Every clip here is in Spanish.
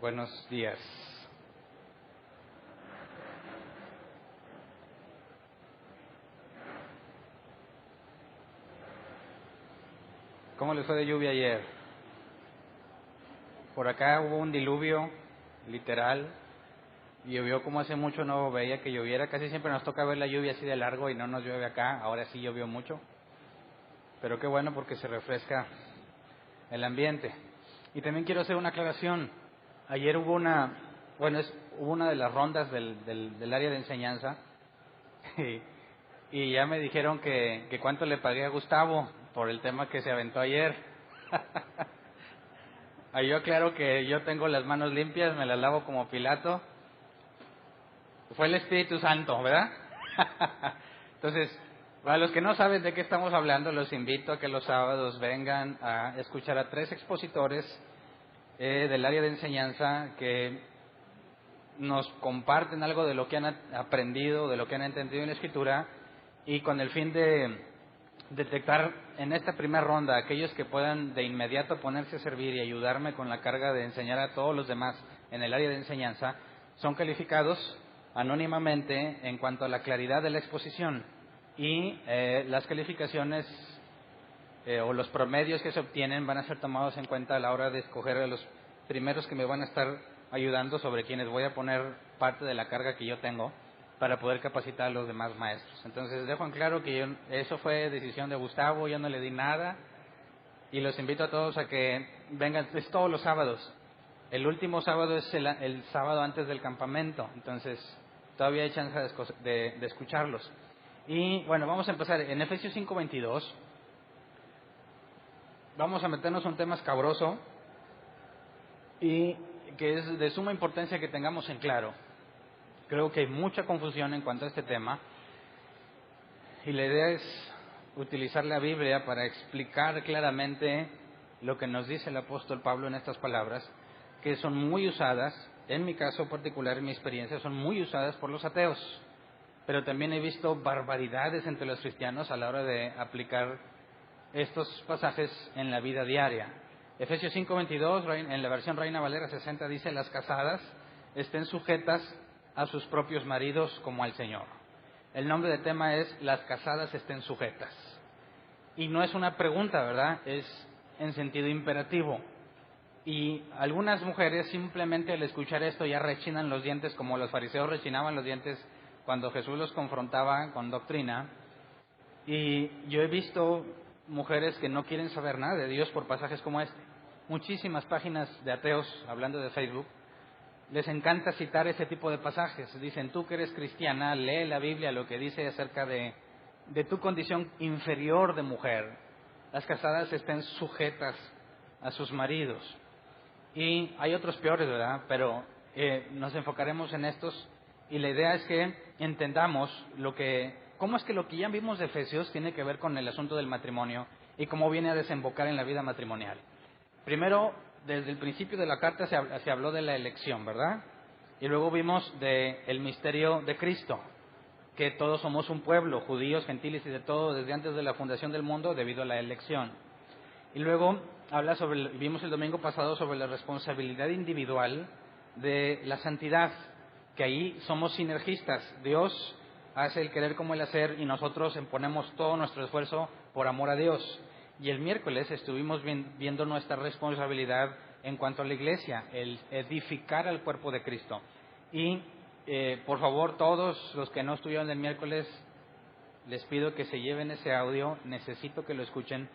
Buenos días. ¿Cómo les fue de lluvia ayer? Por acá hubo un diluvio, literal. Llovió como hace mucho no veía que lloviera. Casi siempre nos toca ver la lluvia así de largo y no nos llueve acá. Ahora sí llovió mucho. Pero qué bueno porque se refresca el ambiente. Y también quiero hacer una aclaración. Ayer hubo hubo una de las rondas del área de enseñanza y ya me dijeron que cuánto le pagué a Gustavo por el tema que se aventó ayer. Ahí yo aclaro que yo tengo las manos limpias, me las lavo como Pilato. Fue el Espíritu Santo, ¿verdad? Entonces, para los que no saben de qué estamos hablando, los invito a que los sábados vengan a escuchar a 3 expositores del área de enseñanza que nos comparten algo de lo que han aprendido, de lo que han entendido en la Escritura, y con el fin de detectar en esta primera ronda aquellos que puedan de inmediato ponerse a servir y ayudarme con la carga de enseñar a todos los demás en el área de enseñanza, son calificados anónimamente en cuanto a la claridad de la exposición y las calificaciones o los promedios que se obtienen van a ser tomados en cuenta a la hora de escoger a los primeros que me van a estar ayudando, sobre quienes voy a poner parte de la carga que yo tengo para poder capacitar a los demás maestros. Entonces dejo en claro que eso fue decisión de Gustavo, yo no le di nada y los invito a todos a que vengan, es todos los sábados. El último sábado es el sábado antes del campamento, entonces todavía hay chance de escucharlos. Y bueno, vamos a empezar en Efesios 5:22. Vamos a meternos un tema escabroso y que es de suma importancia que tengamos en claro. Creo que hay mucha confusión en cuanto a este tema y la idea es utilizar la Biblia para explicar claramente lo que nos dice el apóstol Pablo en estas palabras, que son muy usadas, en mi caso particular, en mi experiencia, son muy usadas por los ateos, pero también he visto barbaridades entre los cristianos a la hora de aplicar estos pasajes en la vida diaria. Efesios 5:22, en la versión Reina Valera 60, dice: las casadas estén sujetas a sus propios maridos como al Señor. El nombre del tema es: las casadas estén sujetas. Y no es una pregunta, ¿verdad? Es en sentido imperativo. Y algunas mujeres simplemente al escuchar esto ya rechinan los dientes, como los fariseos rechinaban los dientes cuando Jesús los confrontaba con doctrina. Y yo he visto mujeres que no quieren saber nada de Dios por pasajes como este. Muchísimas páginas de ateos, hablando de Facebook, les encanta citar ese tipo de pasajes. Dicen: tú que eres cristiana, lee la Biblia, lo que dice acerca de tu condición inferior de mujer. Las casadas estén sujetas a sus maridos. Y hay otros peores, ¿verdad? Pero nos enfocaremos en estos. Y la idea es que entendamos cómo es que lo que ya vimos de Efesios tiene que ver con el asunto del matrimonio y cómo viene a desembocar en la vida matrimonial. Primero, desde el principio de la carta se habló de la elección, ¿verdad? Y luego vimos del misterio de Cristo, que todos somos un pueblo, judíos, gentiles y de todo, desde antes de la fundación del mundo, debido a la elección. Y luego vimos el domingo pasado sobre la responsabilidad individual de la santidad, que ahí somos sinergistas. Dios hace el querer como el hacer y nosotros ponemos todo nuestro esfuerzo por amor a Dios. Y el miércoles estuvimos viendo nuestra responsabilidad en cuanto a la iglesia, el edificar al cuerpo de Cristo. Y por favor, todos los que no estuvieron el miércoles, les pido que se lleven ese audio, necesito que lo escuchen,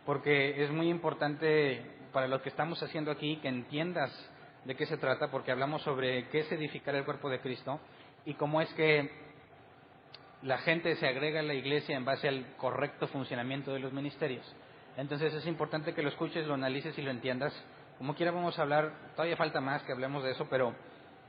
porque es muy importante para lo que estamos haciendo aquí que entiendas de qué se trata, porque hablamos sobre qué es edificar el cuerpo de Cristo y cómo es que la gente se agrega a la iglesia en base al correcto funcionamiento de los ministerios. Entonces es importante que lo escuches, lo analices y lo entiendas. Como quiera vamos a hablar, todavía falta más que hablemos de eso, pero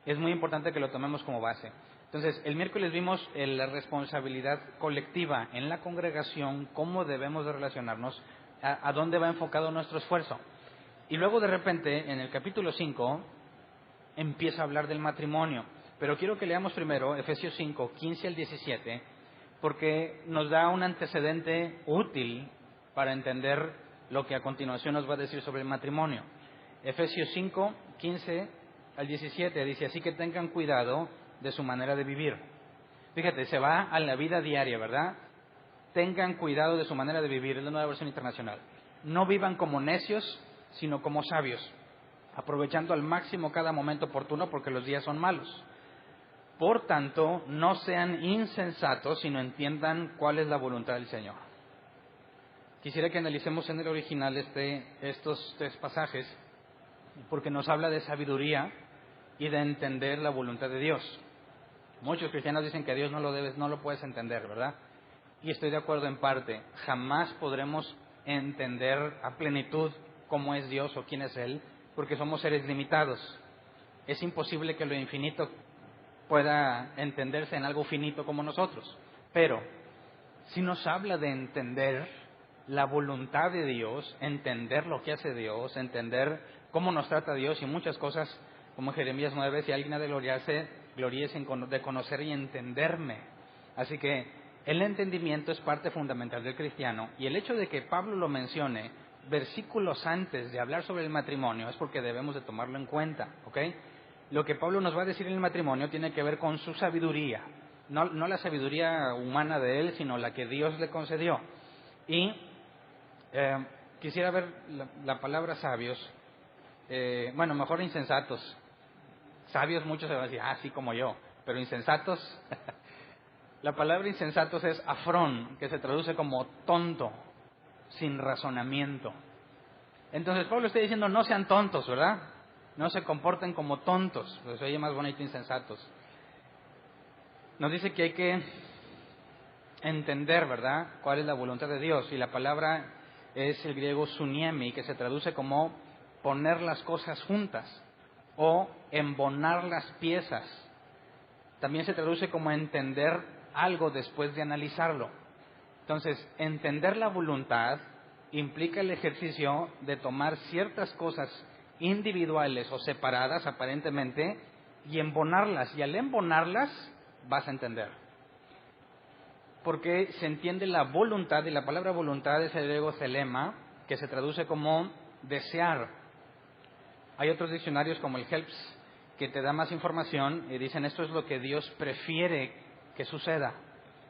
es muy importante que lo tomemos como base. Entonces, el miércoles vimos la responsabilidad colectiva en la congregación, cómo debemos de relacionarnos, a dónde va enfocado nuestro esfuerzo. Y luego de repente, en el capítulo 5, empieza a hablar del matrimonio. Pero quiero que leamos primero Efesios 5, 15 al 17, porque nos da un antecedente útil para entender lo que a continuación nos va a decir sobre el matrimonio. Efesios 5, 15 al 17, dice, así que tengan cuidado de su manera de vivir. Fíjate, se va a la vida diaria, ¿verdad? Tengan cuidado de su manera de vivir, es la Nueva Versión Internacional. No vivan como necios, sino como sabios, aprovechando al máximo cada momento oportuno porque los días son malos. Por tanto, no sean insensatos, sino entiendan cuál es la voluntad del Señor. Quisiera que analicemos en el original estos 3 pasajes, porque nos habla de sabiduría y de entender la voluntad de Dios. Muchos cristianos dicen que a Dios no lo puedes entender, ¿verdad? Y estoy de acuerdo en parte. Jamás podremos entender a plenitud cómo es Dios o quién es Él, porque somos seres limitados. Es imposible que lo infinito pueda entenderse en algo finito como nosotros. Pero, si nos habla de entender la voluntad de Dios, entender lo que hace Dios, entender cómo nos trata Dios y muchas cosas, como Jeremías 9, si alguien ha de gloriarse, gloríese de conocer y entenderme. Así que el entendimiento es parte fundamental del cristiano, y el hecho de que Pablo lo mencione versículos antes de hablar sobre el matrimonio es porque debemos de tomarlo en cuenta, ¿ok? Lo que Pablo nos va a decir en el matrimonio tiene que ver con su sabiduría, no la sabiduría humana de él, sino la que Dios le concedió. Y quisiera ver la palabra sabios, mejor insensatos. Sabios muchos se van a decir, sí, como yo, pero insensatos, la palabra insensatos es afrón, que se traduce como tonto, sin razonamiento. Entonces Pablo está diciendo, no sean tontos, ¿verdad? No se comporten como tontos, pues oye más bonito insensatos. Nos dice que hay que entender, ¿verdad?, cuál es la voluntad de Dios, y la palabra es el griego suniemi, que se traduce como poner las cosas juntas o embonar las piezas. También se traduce como entender algo después de analizarlo. Entonces, entender la voluntad implica el ejercicio de tomar ciertas cosas individuales o separadas aparentemente y embonarlas, y al embonarlas vas a entender. Porque se entiende la voluntad, y la palabra voluntad es el griego thelema, que se traduce como desear. Hay otros diccionarios como el Helps que te da más información y dicen esto es lo que Dios prefiere que suceda.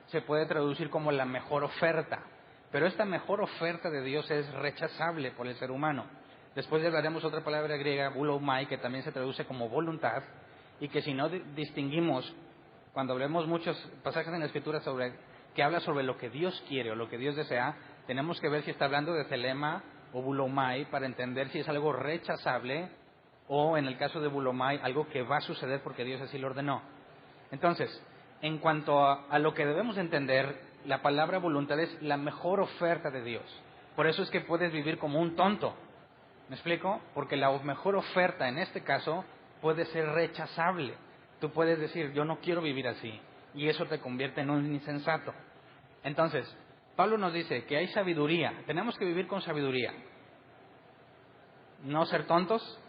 Se puede traducir como la mejor oferta, pero esta mejor oferta de Dios es rechazable por el ser humano. Después hablaremos otra palabra griega, boulomai, que también se traduce como voluntad, y que si no distinguimos, cuando hablemos muchos pasajes en la Escritura que habla sobre lo que Dios quiere o lo que Dios desea, tenemos que ver si está hablando de thelema o boulomai para entender si es algo rechazable o, en el caso de boulomai, algo que va a suceder porque Dios así lo ordenó. Entonces, en cuanto a lo que debemos entender, la palabra voluntad es la mejor oferta de Dios. Por eso es que puedes vivir como un tonto. ¿Me explico? Porque la mejor oferta en este caso puede ser rechazable. Tú puedes decir, yo no quiero vivir así, y eso te convierte en un insensato. Entonces, Pablo nos dice que hay sabiduría, tenemos que vivir con sabiduría. No ser tontos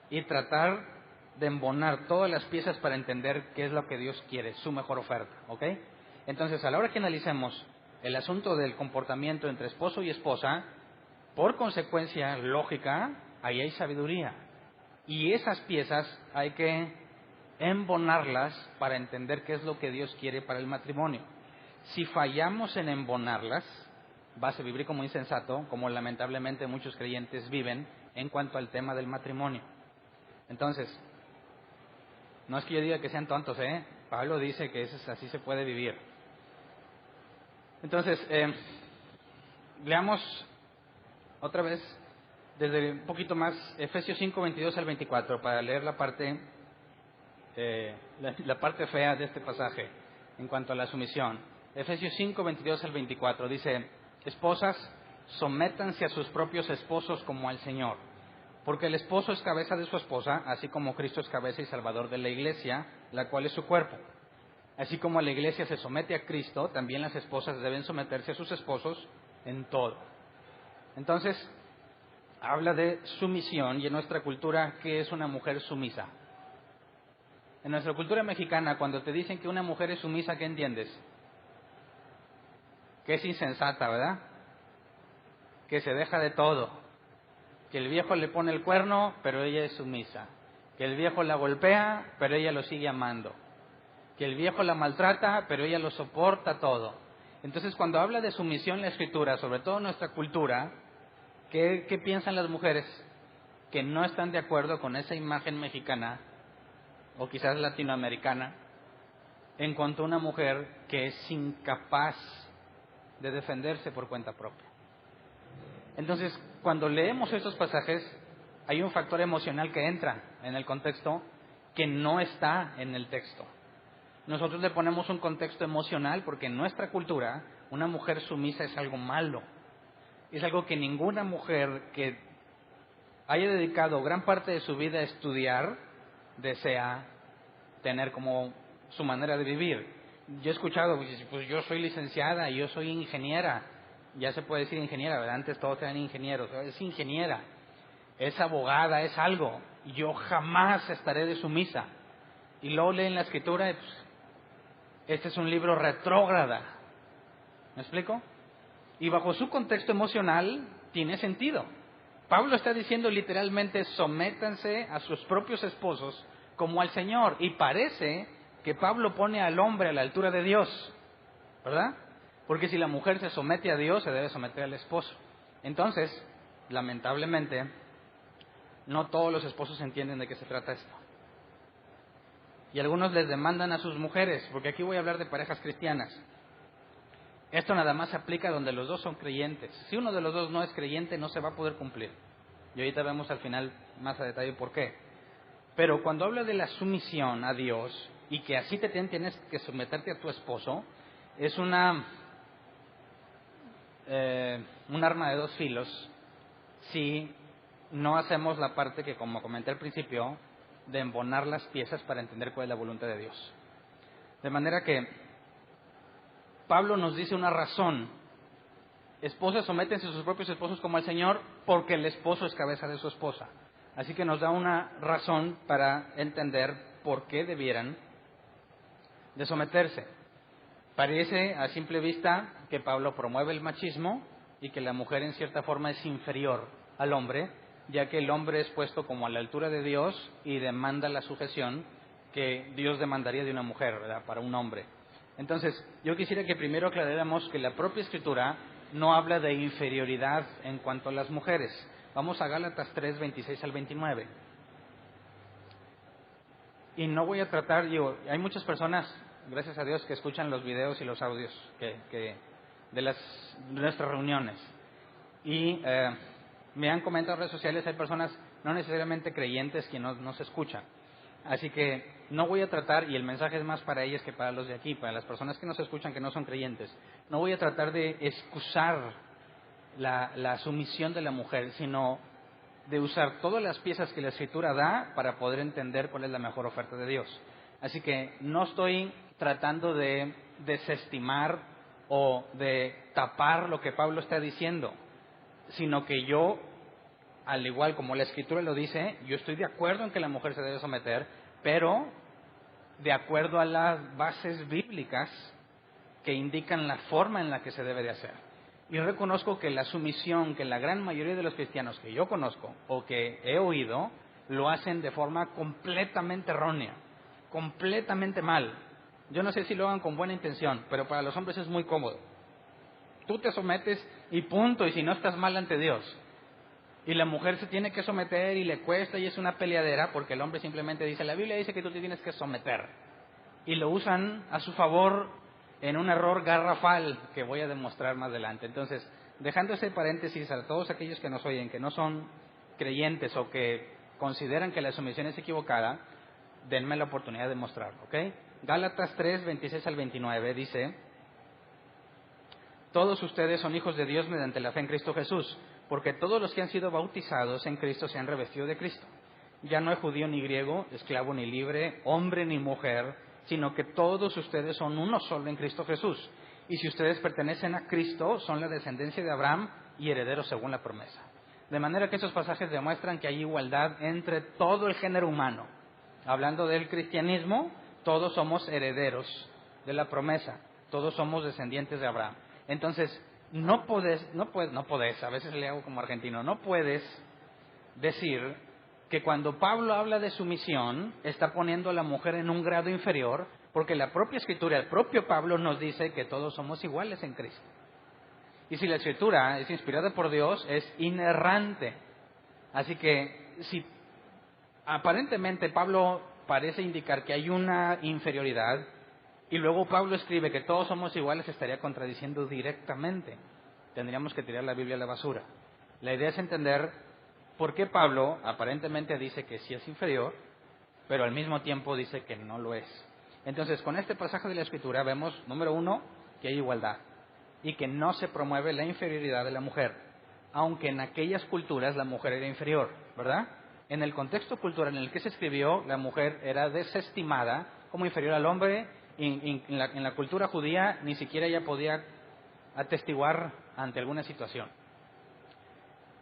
y tratar de embonar todas las piezas para entender qué es lo que Dios quiere, su mejor oferta, ¿ok? Entonces, a la hora que analicemos el asunto del comportamiento entre esposo y esposa, por consecuencia lógica, ahí hay sabiduría. Y esas piezas hay que embonarlas para entender qué es lo que Dios quiere para el matrimonio. Si fallamos en embonarlas, vas a vivir como insensato, como lamentablemente muchos creyentes viven en cuanto al tema del matrimonio. Entonces, no es que yo diga que sean tontos, Pablo dice que así se puede vivir. Entonces, leamos otra vez desde un poquito más Efesios 5, 22 al 24, para leer la parte fea de este pasaje en cuanto a la sumisión. Efesios 5, 22 al 24 dice: esposas, sométanse a sus propios esposos como al Señor, porque el esposo es cabeza de su esposa, así como Cristo es cabeza y salvador de la iglesia, la cual es su cuerpo. Así como la iglesia se somete a Cristo, también las esposas deben someterse a sus esposos en todo. Entonces, habla de sumisión, y en nuestra cultura, ¿qué es una mujer sumisa? En nuestra cultura mexicana, cuando te dicen que una mujer es sumisa, ¿qué entiendes? Que es insensata, ¿verdad? Que se deja de todo, que el viejo le pone el cuerno, pero ella es sumisa, que el viejo la golpea, pero ella lo sigue amando, que el viejo la maltrata, pero ella lo soporta todo. Entonces, cuando habla de sumisión la Escritura, sobre todo en nuestra cultura, ¿qué piensan las mujeres? Que no están de acuerdo con esa imagen mexicana, o quizás latinoamericana, en cuanto a una mujer que es incapaz de defenderse por cuenta propia. Entonces, cuando leemos estos pasajes, hay un factor emocional que entra en el contexto que no está en el texto. Nosotros le ponemos un contexto emocional porque en nuestra cultura una mujer sumisa es algo malo. Es algo que ninguna mujer que haya dedicado gran parte de su vida a estudiar desea tener como su manera de vivir. Yo he escuchado, pues yo soy licenciada, yo soy ingeniera. Ya se puede decir ingeniera, ¿verdad? Antes todos eran ingenieros. Es ingeniera, es abogada, es algo. Yo jamás estaré de sumisa. Y luego leen la Escritura y pues, este es un libro retrógrada. ¿Me explico? Y bajo su contexto emocional tiene sentido. Pablo está diciendo literalmente: sométanse a sus propios esposos como al Señor. Y parece que Pablo pone al hombre a la altura de Dios, ¿verdad? Porque si la mujer se somete a Dios, se debe someter al esposo. Entonces, lamentablemente, no todos los esposos entienden de qué se trata esto. Y algunos les demandan a sus mujeres, porque aquí voy a hablar de parejas cristianas. Esto nada más se aplica donde los dos son creyentes. Si uno de los dos no es creyente, no se va a poder cumplir. Y ahorita vemos al final más a detalle por qué. Pero cuando habla de la sumisión a Dios, y que así tienes que someterte a tu esposo, es un arma de dos filos si no hacemos la parte que, como comenté al principio, de embonar las piezas para entender cuál es la voluntad de Dios. De manera que Pablo nos dice una razón: esposas, sométense a sus propios esposos como al Señor, porque el esposo es cabeza de su esposa. Así que nos da una razón para entender por qué debieran de someterse. Parece a simple vista que Pablo promueve el machismo y que la mujer en cierta forma es inferior al hombre, ya que el hombre es puesto como a la altura de Dios y demanda la sujeción que Dios demandaría de una mujer, ¿verdad?, para un hombre. Entonces, yo quisiera que primero aclaráramos que la propia Escritura no habla de inferioridad en cuanto a las mujeres. Vamos a Gálatas 3, 26 al 29. Y no voy a tratar, hay muchas personas, gracias a Dios, que escuchan los videos y los audios de nuestras reuniones. Y me han comentado en redes sociales, hay personas no necesariamente creyentes que nos escuchan. Así que no voy a tratar, y el mensaje es más para ellas que para los de aquí, para las personas que nos escuchan que no son creyentes, no voy a tratar de excusar la sumisión de la mujer, sino de usar todas las piezas que la Escritura da para poder entender cuál es la mejor oferta de Dios. Así que no estoy tratando de desestimar o de tapar lo que Pablo está diciendo, sino que yo, al igual como la Escritura lo dice, yo estoy de acuerdo en que la mujer se debe someter, pero de acuerdo a las bases bíblicas que indican la forma en la que se debe de hacer. Y reconozco que la sumisión que la gran mayoría de los cristianos que yo conozco o que he oído lo hacen de forma completamente errónea, completamente mal. Yo no sé si lo hagan con buena intención, pero para los hombres es muy cómodo. Tú te sometes y punto, y si no estás mal ante Dios. Y la mujer se tiene que someter y le cuesta y es una peleadera porque el hombre simplemente dice, la Biblia dice que tú te tienes que someter. Y lo usan a su favor en un error garrafal que voy a demostrar más adelante. Entonces, dejando ese paréntesis a todos aquellos que nos oyen, que no son creyentes o que consideran que la sumisión es equivocada, denme la oportunidad de mostrarlo, ¿ok? Gálatas 3, 26 al 29 dice: todos ustedes son hijos de Dios mediante la fe en Cristo Jesús, porque todos los que han sido bautizados en Cristo se han revestido de Cristo. Ya no hay judío ni griego, esclavo ni libre, hombre ni mujer, sino que todos ustedes son uno solo en Cristo Jesús. Y si ustedes pertenecen a Cristo, son la descendencia de Abraham y herederos según la promesa. De manera que esos pasajes demuestran que hay igualdad entre todo el género humano. Hablando del cristianismo, todos somos herederos de la promesa, todos somos descendientes de Abraham. Entonces, no puedes, a veces le hago como argentino, no puedes decir que cuando Pablo habla de sumisión, está poniendo a la mujer en un grado inferior, porque la propia Escritura, el propio Pablo nos dice que todos somos iguales en Cristo. Y si la Escritura es inspirada por Dios, es inerrante. Así que si aparentemente Pablo parece indicar que hay una inferioridad, y luego Pablo escribe que todos somos iguales, estaría contradiciendo directamente. Tendríamos que tirar la Biblia a la basura. La idea es entender por qué Pablo aparentemente dice que sí es inferior, pero al mismo tiempo dice que no lo es. Entonces, con este pasaje de la Escritura vemos, número uno, que hay igualdad y que no se promueve la inferioridad de la mujer, aunque en aquellas culturas la mujer era inferior, ¿verdad? En el contexto cultural en el que se escribió, la mujer era desestimada como inferior al hombre. En la cultura judía ni siquiera ella podía atestiguar ante alguna situación.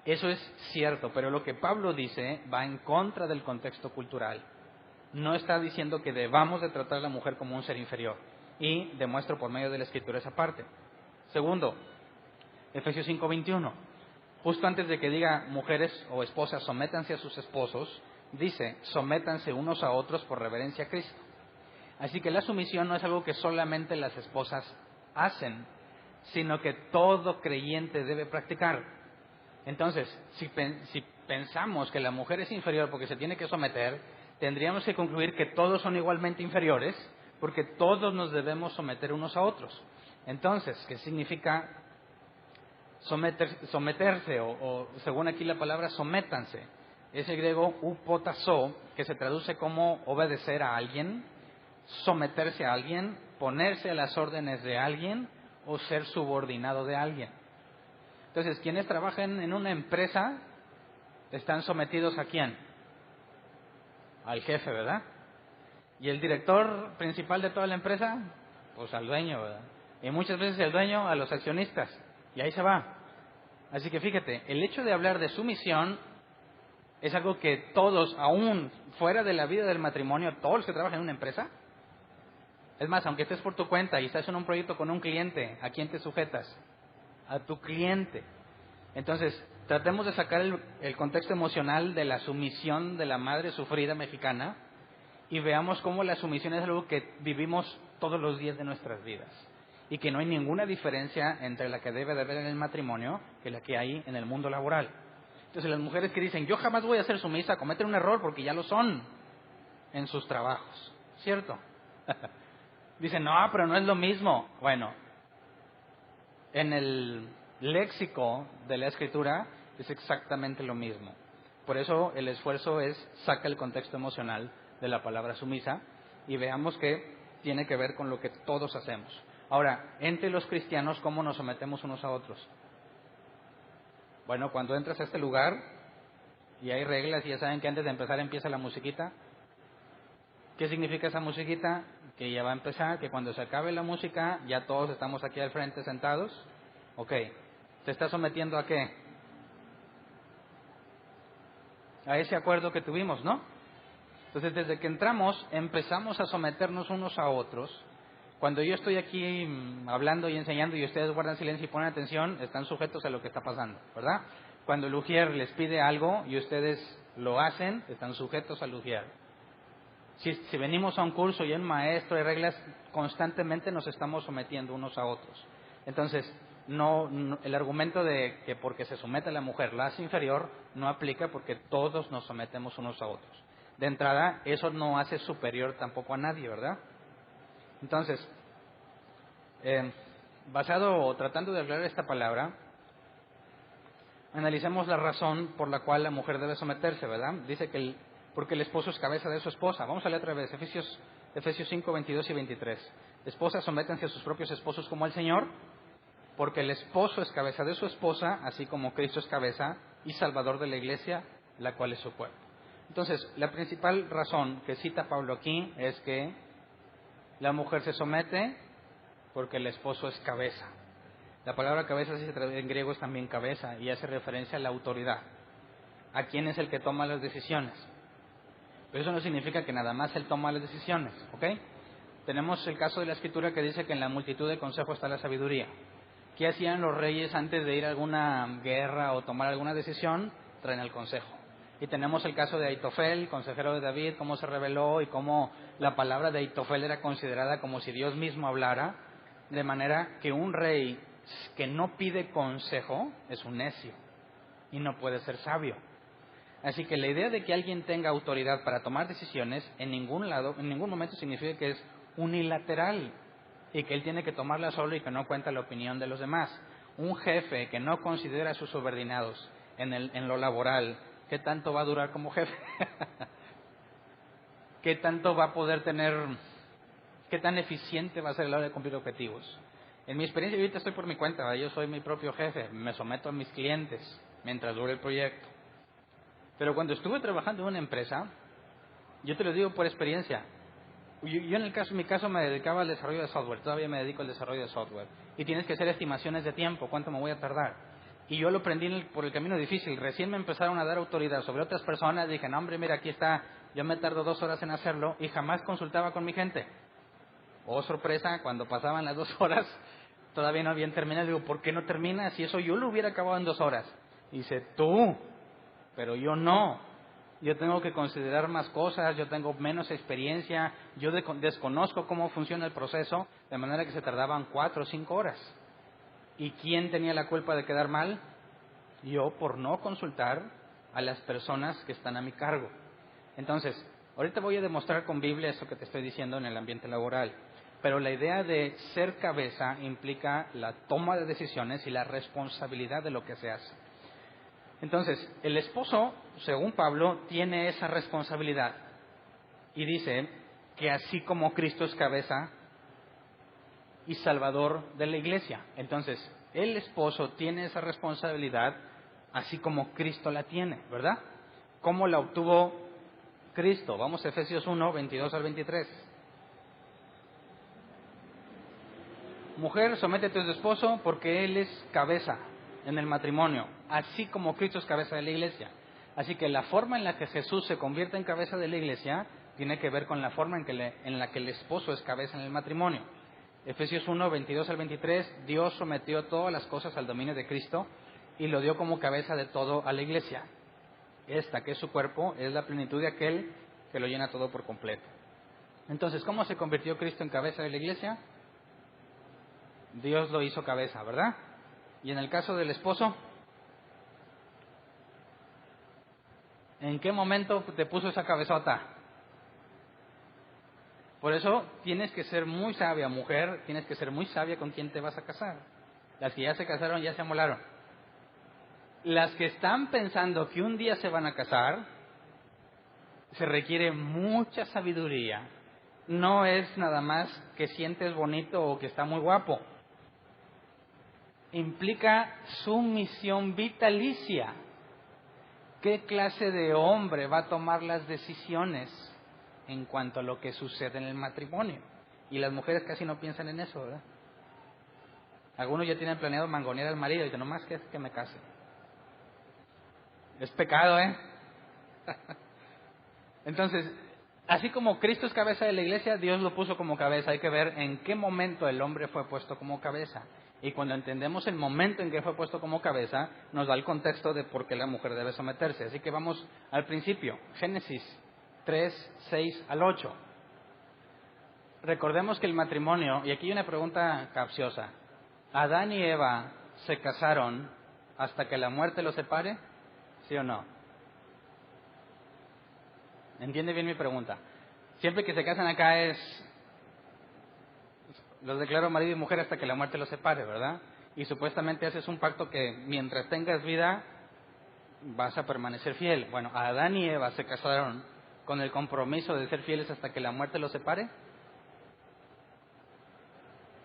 Eso es cierto, pero lo que Pablo dice va en contra del contexto cultural. No está diciendo que debamos de tratar a la mujer como un ser inferior. Y demuestro por medio de la Escritura esa parte. Segundo, Efesios 5:21. Justo antes de que diga mujeres o esposas, sométanse a sus esposos, dice, sométanse unos a otros por reverencia a Cristo. Así que la sumisión no es algo que solamente las esposas hacen, sino que todo creyente debe practicar. Entonces, si pensamos que la mujer es inferior porque se tiene que someter, tendríamos que concluir que todos son igualmente inferiores, porque todos nos debemos someter unos a otros. Entonces, ¿qué significa someterse? O según aquí la palabra, sométanse. Es el griego upotazo, que se traduce como obedecer a alguien, someterse a alguien, ponerse a las órdenes de alguien o ser subordinado de alguien. Entonces, quienes trabajan en una empresa están sometidos ¿a quién? Al jefe, ¿verdad? ¿Y el director principal de toda la empresa? Pues al dueño, ¿verdad? Y muchas veces el dueño a los accionistas. Y ahí se va. Así que fíjate, el hecho de hablar de sumisión es algo que todos, aún fuera de la vida del matrimonio, todos los que trabajan en una empresa, es más, aunque estés por tu cuenta y estás en un proyecto con un cliente, ¿a quién te sujetas? A tu cliente. Entonces, tratemos de sacar el contexto emocional de la sumisión de la madre sufrida mexicana y veamos cómo la sumisión es algo que vivimos todos los días de nuestras vidas y que no hay ninguna diferencia entre la que debe de haber en el matrimonio que la que hay en el mundo laboral. Entonces, las mujeres que dicen, yo jamás voy a ser sumisa, cometen un error porque ya lo son en sus trabajos, ¿cierto? Dicen, no, pero no es lo mismo. Bueno, en el léxico de la Escritura es exactamente lo mismo. Por eso el esfuerzo es, saca el contexto emocional de la palabra sumisa y veamos que tiene que ver con lo que todos hacemos. Ahora, entre los cristianos, ¿cómo nos sometemos unos a otros? Bueno, cuando entras a este lugar y hay reglas y ya saben que antes de empezar empieza la musiquita. ¿Qué significa esa musiquita? Que ya va a empezar, que cuando se acabe la música ya todos estamos aquí al frente sentados. Ok, ¿se está sometiendo a qué? A ese acuerdo que tuvimos, ¿no? Entonces, desde que entramos, empezamos a someternos unos a otros. Cuando yo estoy aquí hablando y enseñando y ustedes guardan silencio y ponen atención, están sujetos a lo que está pasando, ¿verdad? Cuando el ujier les pide algo y ustedes lo hacen, están sujetos al ujier. Si venimos a un curso y hay un maestro y reglas, constantemente nos estamos sometiendo unos a otros. Entonces, el argumento de que porque se somete a la mujer la hace inferior no aplica porque todos nos sometemos unos a otros. De entrada, eso no hace superior tampoco a nadie, ¿verdad? Entonces, tratando de hablar esta palabra, analicemos la razón por la cual la mujer debe someterse, ¿verdad? Dice que porque el esposo es cabeza de su esposa. Vamos a leer otra vez, Efesios 5, 22 y 23. Esposas, sométanse a sus propios esposos como al Señor, porque el esposo es cabeza de su esposa, así como Cristo es cabeza y salvador de la iglesia, la cual es su cuerpo. Entonces, la principal razón que cita Pablo aquí es que la mujer se somete porque el esposo es cabeza. La palabra cabeza en griego es también cabeza y hace referencia a la autoridad, a quién es el que toma las decisiones. Pero eso no significa que nada más él toma las decisiones, ¿ok? Tenemos el caso de la Escritura que dice que en la multitud de consejos está la sabiduría. ¿Qué hacían los reyes antes de ir a alguna guerra o tomar alguna decisión? Traen el consejo. Y tenemos el caso de Aitofel, consejero de David, cómo se reveló y cómo la palabra de Aitofel era considerada como si Dios mismo hablara, de manera que un rey que no pide consejo es un necio y no puede ser sabio. Así que la idea de que alguien tenga autoridad para tomar decisiones en ningún momento significa que es unilateral y que él tiene que tomarla solo y que no cuenta la opinión de los demás. Un jefe que no considera a sus subordinados en lo laboral, ¿qué tanto va a durar como jefe? ¿Qué tanto va a poder tener? ¿Qué tan eficiente va a ser a la hora de cumplir objetivos? En mi experiencia, yo ahorita estoy por mi cuenta, ¿verdad? Yo soy mi propio jefe, me someto a mis clientes mientras dure el proyecto. Pero cuando estuve trabajando en una empresa, yo te lo digo por experiencia, yo en mi caso me dedicaba al desarrollo de software, todavía me dedico al desarrollo de software, y tienes que hacer estimaciones de tiempo, cuánto me voy a tardar. Y yo lo aprendí por el camino difícil. Recién me empezaron a dar autoridad sobre otras personas, dije, no hombre, mira, aquí está, yo me tardo 2 horas en hacerlo, y jamás consultaba con mi gente. Oh, sorpresa, cuando pasaban las 2 horas, todavía no habían terminado. Digo, ¿por qué no terminas? Si eso yo lo hubiera acabado en 2 horas. Y dice, tú, pero yo no. Yo tengo que considerar más cosas, yo tengo menos experiencia, yo desconozco cómo funciona el proceso, de manera que se tardaban 4 o 5 horas. ¿Y quién tenía la culpa de quedar mal? Yo, por no consultar a las personas que están a mi cargo. Entonces, ahorita voy a demostrar con Biblia eso que te estoy diciendo en el ambiente laboral. Pero la idea de ser cabeza implica la toma de decisiones y la responsabilidad de lo que se hace. Entonces, el esposo, según Pablo, tiene esa responsabilidad. Y dice que así como Cristo es cabeza y salvador de la iglesia. Entonces, el esposo tiene esa responsabilidad así como Cristo la tiene, ¿verdad? ¿Cómo la obtuvo Cristo? Vamos a Efesios 1, 22 al 23. Mujer, sométete a tu esposo porque él es cabeza en el matrimonio, así como Cristo es cabeza de la iglesia. Así que la forma en la que Jesús se convierte en cabeza de la iglesia tiene que ver con la forma en la que el esposo es cabeza en el matrimonio. Efesios 1, 22 al 23, Dios sometió todas las cosas al dominio de Cristo y lo dio como cabeza de todo a la iglesia. Esta, que es su cuerpo, es la plenitud de aquel que lo llena todo por completo. Entonces, ¿cómo se convirtió Cristo en cabeza de la iglesia? Dios lo hizo cabeza, ¿verdad? Y en el caso del esposo, ¿en qué momento te puso esa cabezota? Por eso tienes que ser muy sabia, mujer, tienes que ser muy sabia con quién te vas a casar. Las que ya se casaron ya se amolaron. Las que están pensando que un día se van a casar, se requiere mucha sabiduría. No es nada más que sientes bonito o que está muy guapo. Implica sumisión vitalicia. ¿Qué clase de hombre va a tomar las decisiones en cuanto a lo que sucede en el matrimonio? Y las mujeres casi no piensan en eso, ¿verdad? Algunos ya tienen planeado mangonear al marido y dicen, nomás que me case. Es pecado, ¿eh? Entonces, así como Cristo es cabeza de la iglesia, Dios lo puso como cabeza. Hay que ver en qué momento el hombre fue puesto como cabeza. Y cuando entendemos el momento en que fue puesto como cabeza, nos da el contexto de por qué la mujer debe someterse. Así que vamos al principio, Génesis 3, 6 al 8. Recordemos que el matrimonio, y aquí hay una pregunta capciosa, ¿Adán y Eva se casaron hasta que la muerte los separe? ¿Sí o no? ¿Entiende bien mi pregunta? Siempre que se casan acá los declaro marido y mujer hasta que la muerte los separe, ¿verdad? Y supuestamente haces un pacto que mientras tengas vida vas a permanecer fiel. Bueno, Adán y Eva se casaron con el compromiso de ser fieles hasta que la muerte los separe.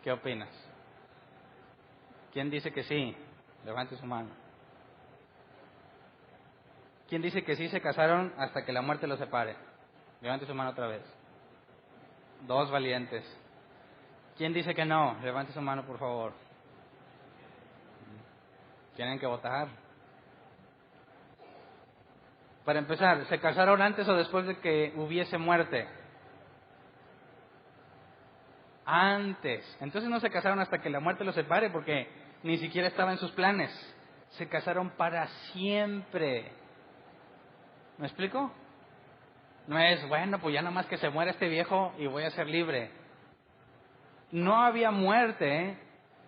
¿Qué opinas? ¿Quién dice que sí? Levante su mano. ¿Quién dice que sí se casaron hasta que la muerte los separe? Levante su mano otra vez. 2 valientes. ¿Quién dice que no? Levante su mano, por favor. Tienen que votar. Para empezar, ¿se casaron antes o después de que hubiese muerte? Antes. Entonces no se casaron hasta que la muerte los separe porque ni siquiera estaba en sus planes. Se casaron para siempre. ¿Me explico? No es, bueno, pues ya nomás que se muera este viejo y voy a ser libre. No había muerte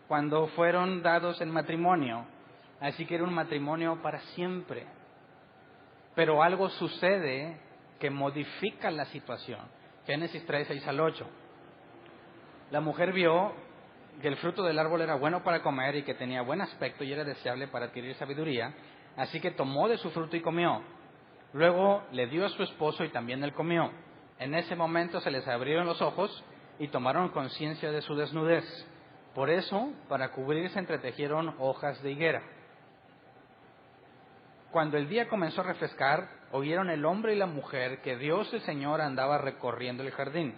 cuando fueron dados en matrimonio, así que era un matrimonio para siempre. Pero algo sucede que modifica la situación. Génesis 3, 6 al 8. La mujer vio que el fruto del árbol era bueno para comer y que tenía buen aspecto y era deseable para adquirir sabiduría, así que tomó de su fruto y comió. Luego le dio a su esposo y también él comió. En ese momento se les abrieron los ojos y tomaron conciencia de su desnudez. Por eso, para cubrirse, entretejieron hojas de higuera. Cuando el día comenzó a refrescar, oyeron el hombre y la mujer que Dios el Señor andaba recorriendo el jardín.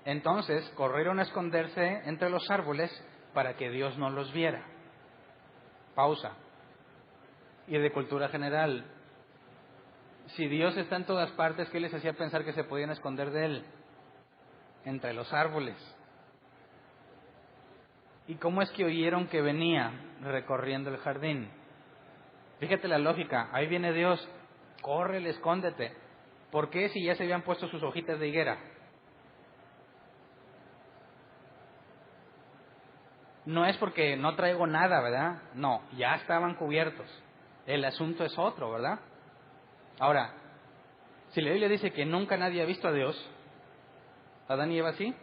Entonces corrieron a esconderse entre los árboles para que Dios no los viera. Pausa. Y de cultura general, si Dios está en todas partes, ¿qué les hacía pensar que se podían esconder de Él? Entre los árboles. ¿Y cómo es que oyeron que venía recorriendo el jardín? Fíjate la lógica, ahí viene Dios, córrele, escóndete. ¿Por qué si ya se habían puesto sus hojitas de higuera? No es porque no traigo nada, ¿verdad? No, ya estaban cubiertos. El asunto es otro, ¿verdad? Ahora, si la Biblia dice que nunca nadie ha visto a Dios, ¿Adán y Eva sí?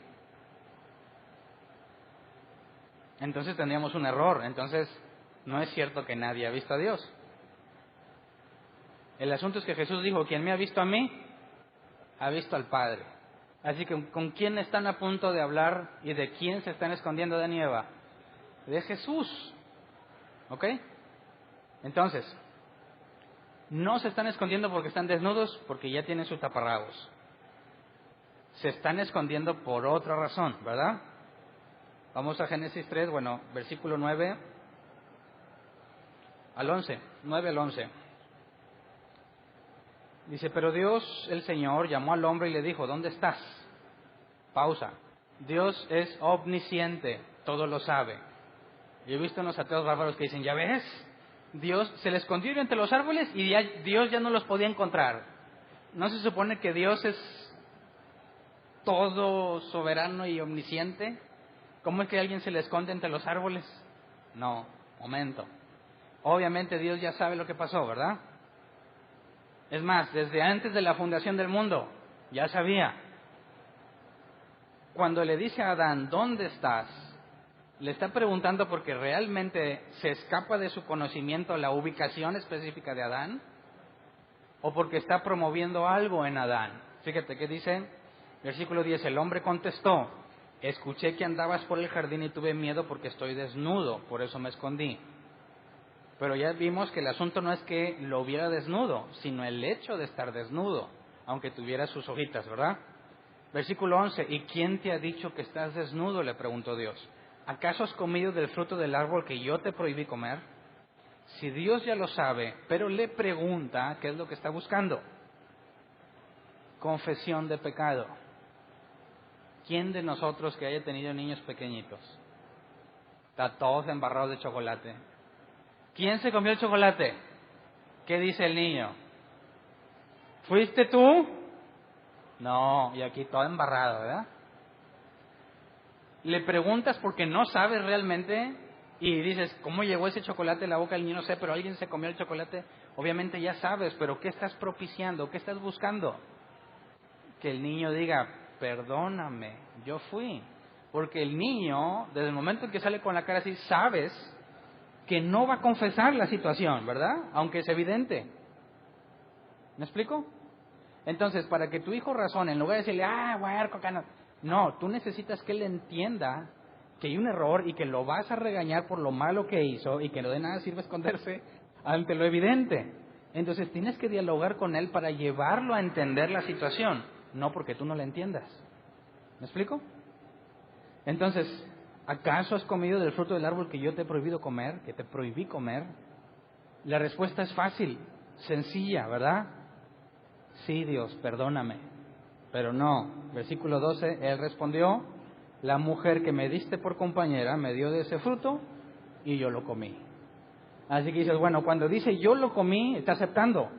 Entonces tendríamos un error. Entonces, no es cierto que nadie ha visto a Dios. El asunto es que Jesús dijo, quien me ha visto a mí, ha visto al Padre. Así que, ¿con quién están a punto de hablar y de quién se están escondiendo Adán y Eva? De Jesús. ¿Ok? Entonces, no se están escondiendo porque están desnudos, porque ya tienen sus taparrabos. Se están escondiendo por otra razón, ¿verdad? Vamos a Génesis 3, versículo 9 al 11. 9 al 11. Dice, pero Dios, el Señor, llamó al hombre y le dijo, ¿dónde estás? Pausa. Dios es omnisciente, todo lo sabe. Yo he visto unos ateos bárbaros que dicen, ¿ya ves? Dios se le escondió entre los árboles y Dios ya no los podía encontrar. ¿No se supone que Dios es todo soberano y omnisciente? ¿Cómo es que alguien se le esconde entre los árboles? No, momento. Obviamente Dios ya sabe lo que pasó, ¿verdad? Es más, desde antes de la fundación del mundo, ya sabía. Cuando le dice a Adán, ¿dónde estás? Le está preguntando porque realmente se escapa de su conocimiento la ubicación específica de Adán, o porque está promoviendo algo en Adán. Fíjate qué dice, versículo 10, el hombre contestó, escuché que andabas por el jardín y tuve miedo porque estoy desnudo, por eso me escondí. Pero ya vimos que el asunto no es que lo viera desnudo, sino el hecho de estar desnudo, aunque tuviera sus hojitas, ¿verdad? Versículo 11, ¿y quién te ha dicho que estás desnudo?, le preguntó Dios. ¿Acaso has comido del fruto del árbol que yo te prohibí comer? Si Dios ya lo sabe, pero le pregunta, ¿qué es lo que está buscando? Confesión de pecado. ¿Quién de nosotros que haya tenido niños pequeñitos está todos embarrados de chocolate? ¿Quién se comió el chocolate? ¿Qué dice el niño? ¿Fuiste tú? No, y aquí todo embarrado, ¿verdad? Le preguntas porque no sabes realmente y dices, ¿cómo llegó ese chocolate a la boca del niño? No sé, pero alguien se comió el chocolate. Obviamente ya sabes, pero ¿qué estás propiciando? ¿Qué estás buscando? Que el niño diga, perdóname, yo fui. Porque el niño, desde el momento en que sale con la cara así, sabes que no va a confesar la situación, ¿verdad? Aunque es evidente. ¿Me explico? Entonces, para que tu hijo razone, en lugar de decirle, huerco, cano, no, tú necesitas que él entienda que hay un error y que lo vas a regañar por lo malo que hizo y que no de nada sirve esconderse ante lo evidente. Entonces, tienes que dialogar con él para llevarlo a entender la situación, no porque tú no la entiendas. ¿Me explico? Entonces, ¿acaso has comido del fruto del árbol que yo te he prohibido comer, que te prohibí comer? La respuesta es fácil, sencilla, ¿verdad? Sí, Dios, perdóname. Pero no, versículo 12, él respondió, la mujer que me diste por compañera me dio de ese fruto y yo lo comí. Así que dices, bueno, cuando dice yo lo comí, está aceptando.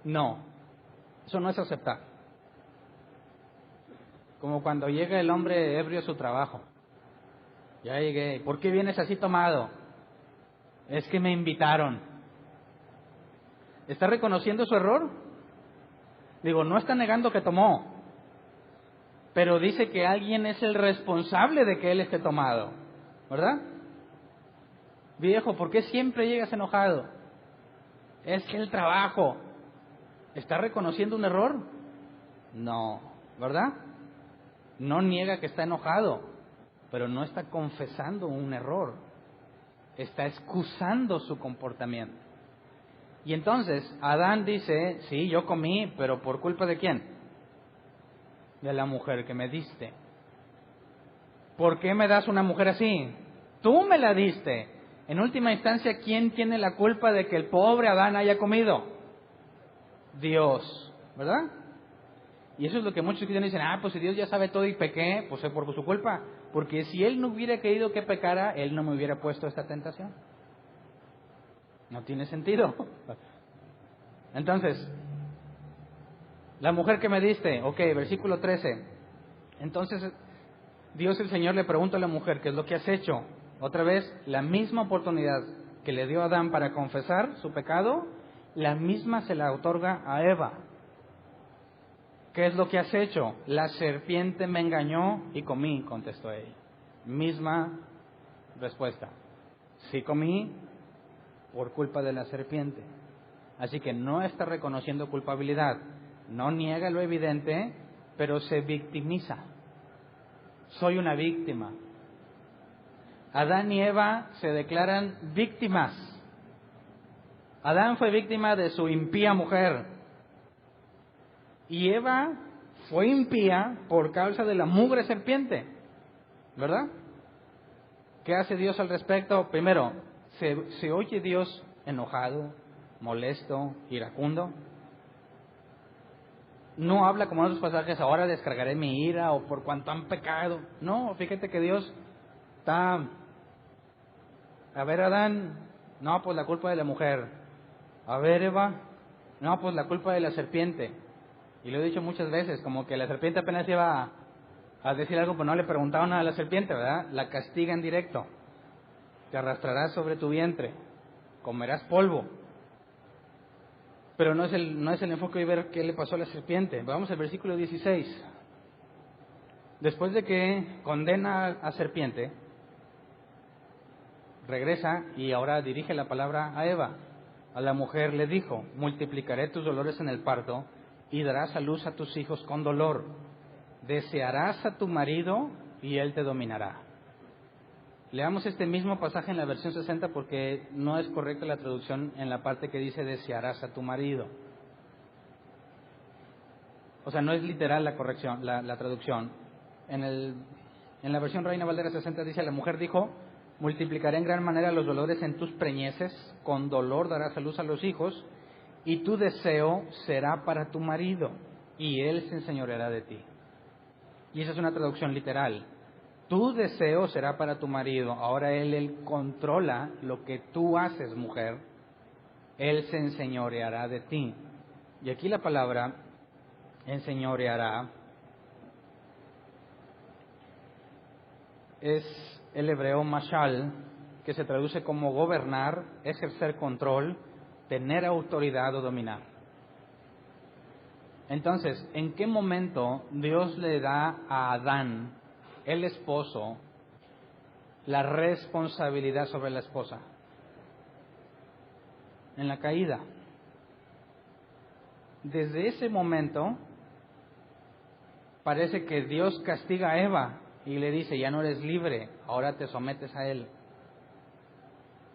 No, eso no es aceptar. Como cuando llega el hombre ebrio a su trabajo. Ya llegué. ¿Por qué vienes así tomado? Es que me invitaron. ¿Está reconociendo su error? Digo, no está negando que tomó, pero dice que alguien es el responsable de que él esté tomado, ¿verdad? Viejo, ¿por qué siempre llegas enojado? Es que el trabajo. ¿Está reconociendo un error? No, ¿verdad? No niega que está enojado, pero no está confesando un error. Está excusando su comportamiento. Y entonces Adán dice, sí, yo comí, pero ¿por culpa de quién? De la mujer que me diste. ¿Por qué me das una mujer así? Tú me la diste. En última instancia, ¿quién tiene la culpa de que el pobre Adán haya comido? Dios, ¿verdad? Y eso es lo que muchos cristianos dicen, pues si Dios ya sabe todo y pequé, pues es por su culpa. Porque si Él no hubiera querido que pecara, Él no me hubiera puesto esta tentación. No tiene sentido. Entonces, la mujer que me diste, versículo 13. Entonces, Dios el Señor le pregunta a la mujer, ¿qué es lo que has hecho? Otra vez, la misma oportunidad que le dio a Adán para confesar su pecado, la misma se la otorga a Eva. ¿Qué es lo que has hecho? La serpiente me engañó y comí, contestó ella. Misma respuesta. Sí comí por culpa de la serpiente. Así que no está reconociendo culpabilidad. No niega lo evidente, pero se victimiza. Soy una víctima. Adán y Eva se declaran víctimas. Adán fue víctima de su impía mujer. Y Eva fue impía por causa de la mugre serpiente. ¿Verdad? ¿Qué hace Dios al respecto? Primero, ¿se oye Dios enojado, molesto, iracundo? No habla como en otros pasajes, ahora descargaré mi ira o por cuanto han pecado. No, fíjate que Dios está... A ver, Adán, no, pues la culpa de la mujer. A ver, Eva, no, pues la culpa de la serpiente. Y lo he dicho muchas veces, como que la serpiente apenas iba a decir algo, pero no le preguntaron nada a la serpiente, ¿verdad? La castiga en directo. Te arrastrarás sobre tu vientre, comerás polvo. Pero no es el enfoque de ver qué le pasó a la serpiente. Vamos al versículo 16. Después de que condena a serpiente, regresa y ahora dirige la palabra a Eva. A la mujer le dijo, multiplicaré tus dolores en el parto y darás a luz a tus hijos con dolor. Desearás a tu marido y él te dominará. Leamos este mismo pasaje en la versión 60 porque no es correcta la traducción en la parte que dice desearás a tu marido. O sea, no es literal la corrección, la traducción. En la versión Reina Valera 60 dice, la mujer dijo, multiplicaré en gran manera los dolores en tus preñeces, con dolor darás a luz a los hijos, y tu deseo será para tu marido, y él se enseñoreará de ti. Y esa es una traducción literal. Tu deseo será para tu marido. Ahora él controla lo que tú haces, mujer. Él se enseñoreará de ti. Y aquí la palabra enseñoreará es el hebreo mashal, que se traduce como gobernar, ejercer control, tener autoridad o dominar. Entonces, ¿en qué momento Dios le da a Adán, el esposo, la responsabilidad sobre la esposa? En la caída. Desde ese momento, parece que Dios castiga a Eva y le dice, ya no eres libre, ahora te sometes a él.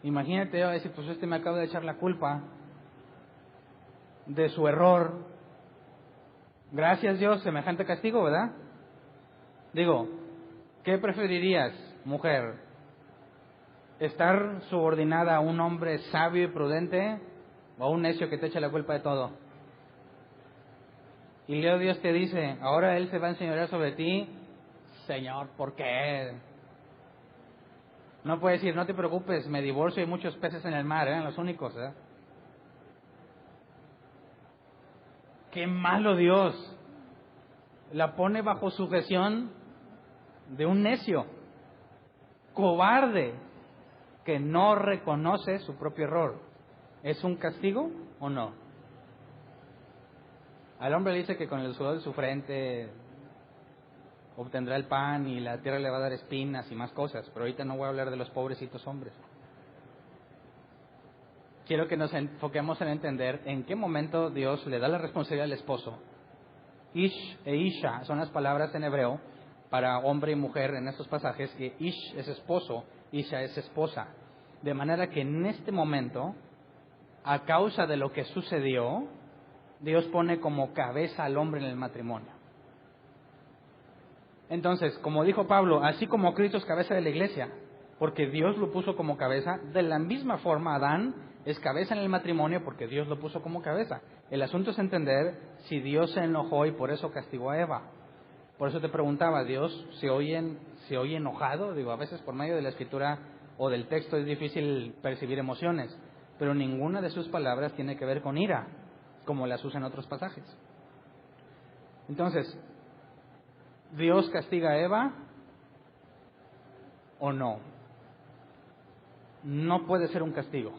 Imagínate, Eva decir, pues me acaba de echar la culpa de su error. Gracias Dios, semejante castigo, ¿verdad? Digo, ¿qué preferirías, mujer? ¿Estar subordinada a un hombre sabio y prudente o a un necio que te echa la culpa de todo? Y luego Dios te dice, ahora Él se va a enseñorear sobre ti. Señor, ¿por qué? No puede decir, no te preocupes, me divorcio y hay muchos peces en el mar, eran los únicos, ¿eh? ¡Qué malo Dios! La pone bajo sujeción de un necio, cobarde, que no reconoce su propio error. ¿Es un castigo o no? Al hombre le dice que con el sudor de su frente obtendrá el pan y la tierra le va a dar espinas y más cosas, pero ahorita no voy a hablar de los pobrecitos hombres. Quiero que nos enfoquemos en entender en qué momento Dios le da la responsabilidad al esposo. Ish e Isha son las palabras en hebreo para hombre y mujer en estos pasajes, que Ish es esposo, Isha es esposa. De manera que en este momento, a causa de lo que sucedió, Dios pone como cabeza al hombre en el matrimonio. Entonces, como dijo Pablo, así como Cristo es cabeza de la iglesia, porque Dios lo puso como cabeza, de la misma forma Adán es cabeza en el matrimonio porque Dios lo puso como cabeza. El asunto es entender si Dios se enojó y por eso castigó a Eva. Por eso te preguntaba, ¿Dios se oye enojado? Digo, a veces por medio de la escritura o del texto es difícil percibir emociones, pero ninguna de sus palabras tiene que ver con ira, como las usa en otros pasajes. Entonces, ¿Dios castiga a Eva o no? No puede ser un castigo.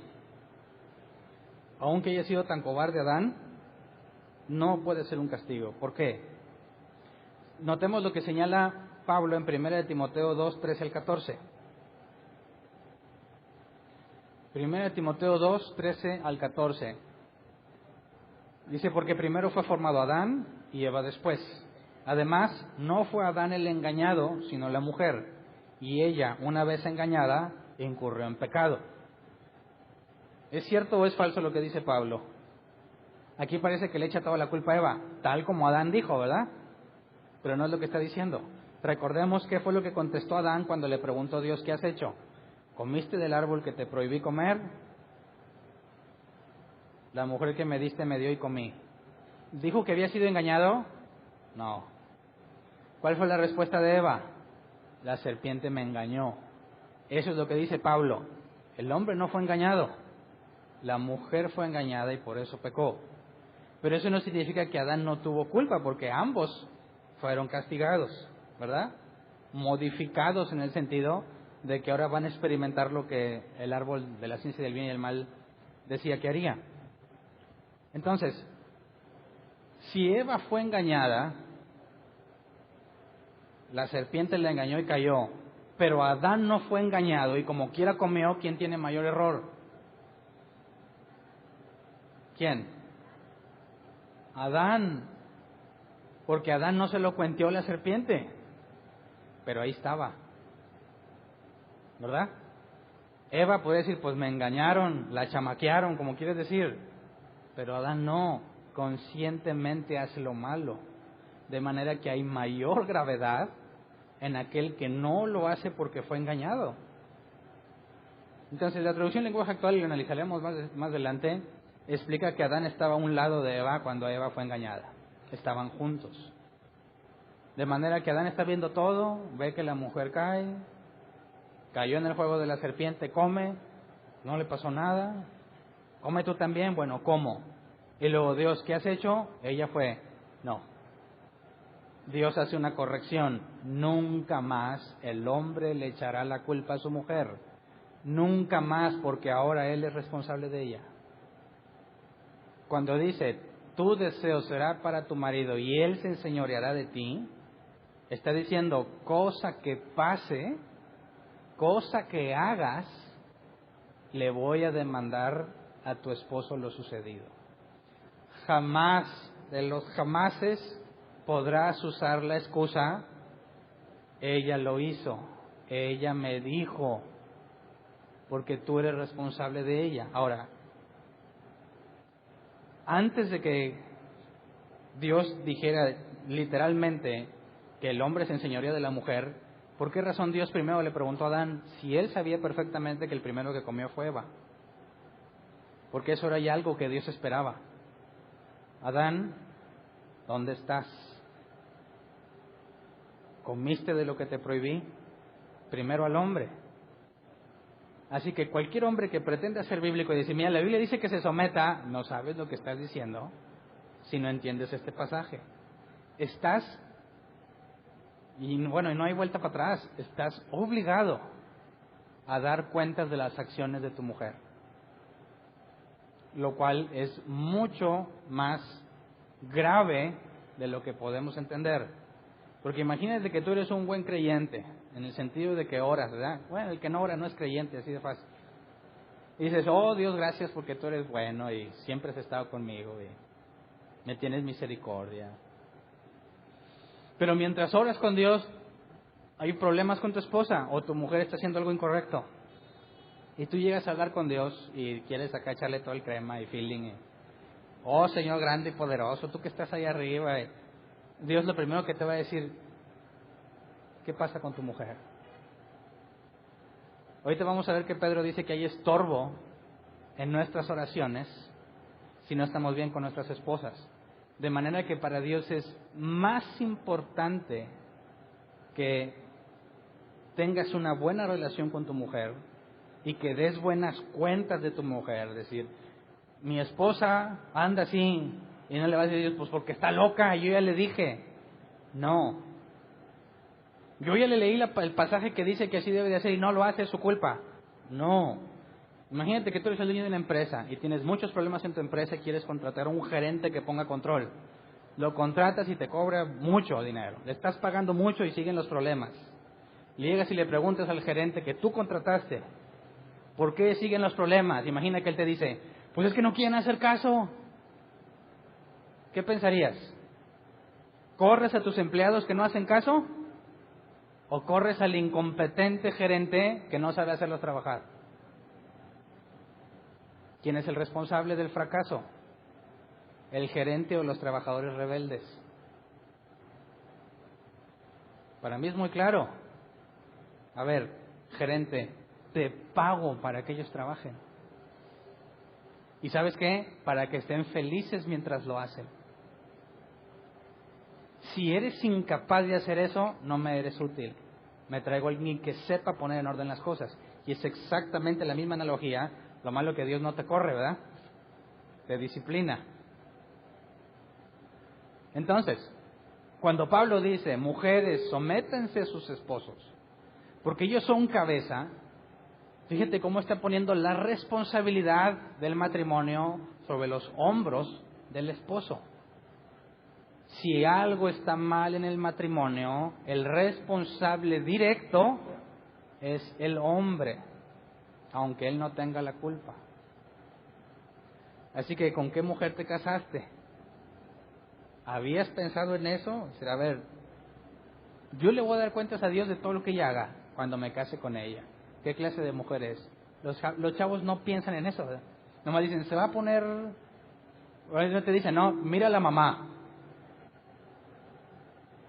Aunque haya sido tan cobarde Adán, no puede ser un castigo. ¿Por qué? Notemos lo que señala Pablo en 1 Timoteo 2, 13 al 14. 1 Timoteo 2, 13 al 14. Dice, porque primero fue formado Adán y Eva después. Además, no fue Adán el engañado, sino la mujer. Y ella, una vez engañada, incurrió en pecado. ¿Es cierto o es falso lo que dice Pablo? Aquí parece que le echa toda la culpa a Eva, tal como Adán dijo, ¿verdad? Pero no es lo que está diciendo. Recordemos qué fue lo que contestó Adán cuando le preguntó a Dios, ¿qué has hecho? ¿Comiste del árbol que te prohibí comer? La mujer que me diste me dio y comí. ¿Dijo que había sido engañado? No. ¿Cuál fue la respuesta de Eva? La serpiente me engañó. Eso es lo que dice Pablo. El hombre no fue engañado. La mujer fue engañada y por eso pecó. Pero eso no significa que Adán no tuvo culpa, porque ambos fueron castigados, ¿verdad? Modificados en el sentido de que ahora van a experimentar lo que el árbol de la ciencia del bien y del mal decía que haría. Entonces, si Eva fue engañada, la serpiente le engañó y cayó, pero Adán no fue engañado y como quiera comió, ¿quién tiene mayor error? ¿Quién? Adán, porque Adán no se lo cuenteó la serpiente, pero ahí estaba, ¿verdad? Eva puede decir, pues me engañaron, la chamaquearon, como quieres decir, pero Adán no, conscientemente hace lo malo, de manera que hay mayor gravedad en aquel que no lo hace porque fue engañado. Entonces, la traducción lenguaje actual, y lo analizaremos más adelante, explica que Adán estaba a un lado de Eva cuando Eva fue engañada. Estaban juntos. De manera que Adán está viendo todo, ve que la mujer cae, cayó en el juego de la serpiente, come, no le pasó nada. Come tú también, bueno, ¿cómo? Y luego, Dios, ¿qué has hecho? Ella fue, no. Dios hace una corrección. Nunca más el hombre le echará la culpa a su mujer. Nunca más, porque ahora él es responsable de ella. Cuando dice, tu deseo será para tu marido y él se enseñoreará de ti, está diciendo, cosa que pase, cosa que hagas, le voy a demandar a tu esposo lo sucedido. Jamás, de los jamases, podrás usar la excusa, ella lo hizo, ella me dijo, porque tú eres responsable de ella. Ahora, antes de que Dios dijera literalmente que el hombre se enseñorea de la mujer, ¿por qué razón Dios primero le preguntó a Adán si él sabía perfectamente que el primero que comió fue Eva? Porque eso era ya algo que Dios esperaba. Adán, ¿dónde estás? ¿Comiste de lo que te prohibí? Primero al hombre. Así que cualquier hombre que pretenda ser bíblico y dice, mira, la Biblia dice que se someta, no sabes lo que estás diciendo. si no entiendes este pasaje. Y no hay vuelta para atrás, estás obligado a dar cuentas de las acciones de tu mujer, lo cual es mucho más grave de lo que podemos entender. Porque imagínate que tú eres un buen creyente, en el sentido de que oras, ¿verdad? Bueno, el que no ora no es creyente, así de fácil. Y dices, oh Dios, gracias porque tú eres bueno y siempre has estado conmigo y me tienes misericordia. Pero mientras oras con Dios, hay problemas con tu esposa o tu mujer está haciendo algo incorrecto. Y tú llegas a hablar con Dios y quieres acá echarle todo el crema y feeling. Oh Señor grande y poderoso, tú que estás ahí arriba. Dios lo primero que te va a decir, ¿qué pasa con tu mujer? Ahorita vamos a ver que Pedro dice que hay estorbo en nuestras oraciones si no estamos bien con nuestras esposas. De manera que para Dios es más importante que tengas una buena relación con tu mujer y que des buenas cuentas de tu mujer. Es decir, mi esposa anda así y no le vas a decir, pues porque está loca, yo ya le dije. No. Yo ya le leí el pasaje que dice que así debe de hacer y no lo hace, es su culpa. No. Imagínate que tú eres el dueño de una empresa y tienes muchos problemas en tu empresa y quieres contratar a un gerente que ponga control. Lo contratas y te cobra mucho dinero. Le estás pagando mucho y siguen los problemas. Llegas y le preguntas al gerente que tú contrataste, ¿por qué siguen los problemas? Imagina que él te dice, pues es que no quieren hacer caso. ¿Qué pensarías? ¿Corres a tus empleados que no hacen caso? ¿O corres al incompetente gerente que no sabe hacerlos trabajar? ¿Quién es el responsable del fracaso? ¿El gerente o los trabajadores rebeldes? Para mí es muy claro. A ver, gerente, te pago para que ellos trabajen. ¿Y sabes qué? Para que estén felices mientras lo hacen. Si eres incapaz de hacer eso, no me eres útil. Me traigo a alguien que sepa poner en orden las cosas. Y es exactamente la misma analogía. Lo malo que Dios no te corre, ¿verdad? Te disciplina. Entonces, cuando Pablo dice, mujeres, sométense a sus esposos, porque ellos son cabeza, fíjate cómo está poniendo la responsabilidad del matrimonio sobre los hombros del esposo. Si algo está mal en el matrimonio, el responsable directo es el hombre, aunque él no tenga la culpa. Así que, ¿con qué mujer te casaste? ¿Habías pensado en eso? A ver, yo le voy a dar cuentas a Dios de todo lo que ella haga cuando me case con ella. ¿Qué clase de mujer es? Los chavos no piensan en eso, ¿verdad? Nomás dicen, se va a poner... O no te dicen, no, mira a la mamá.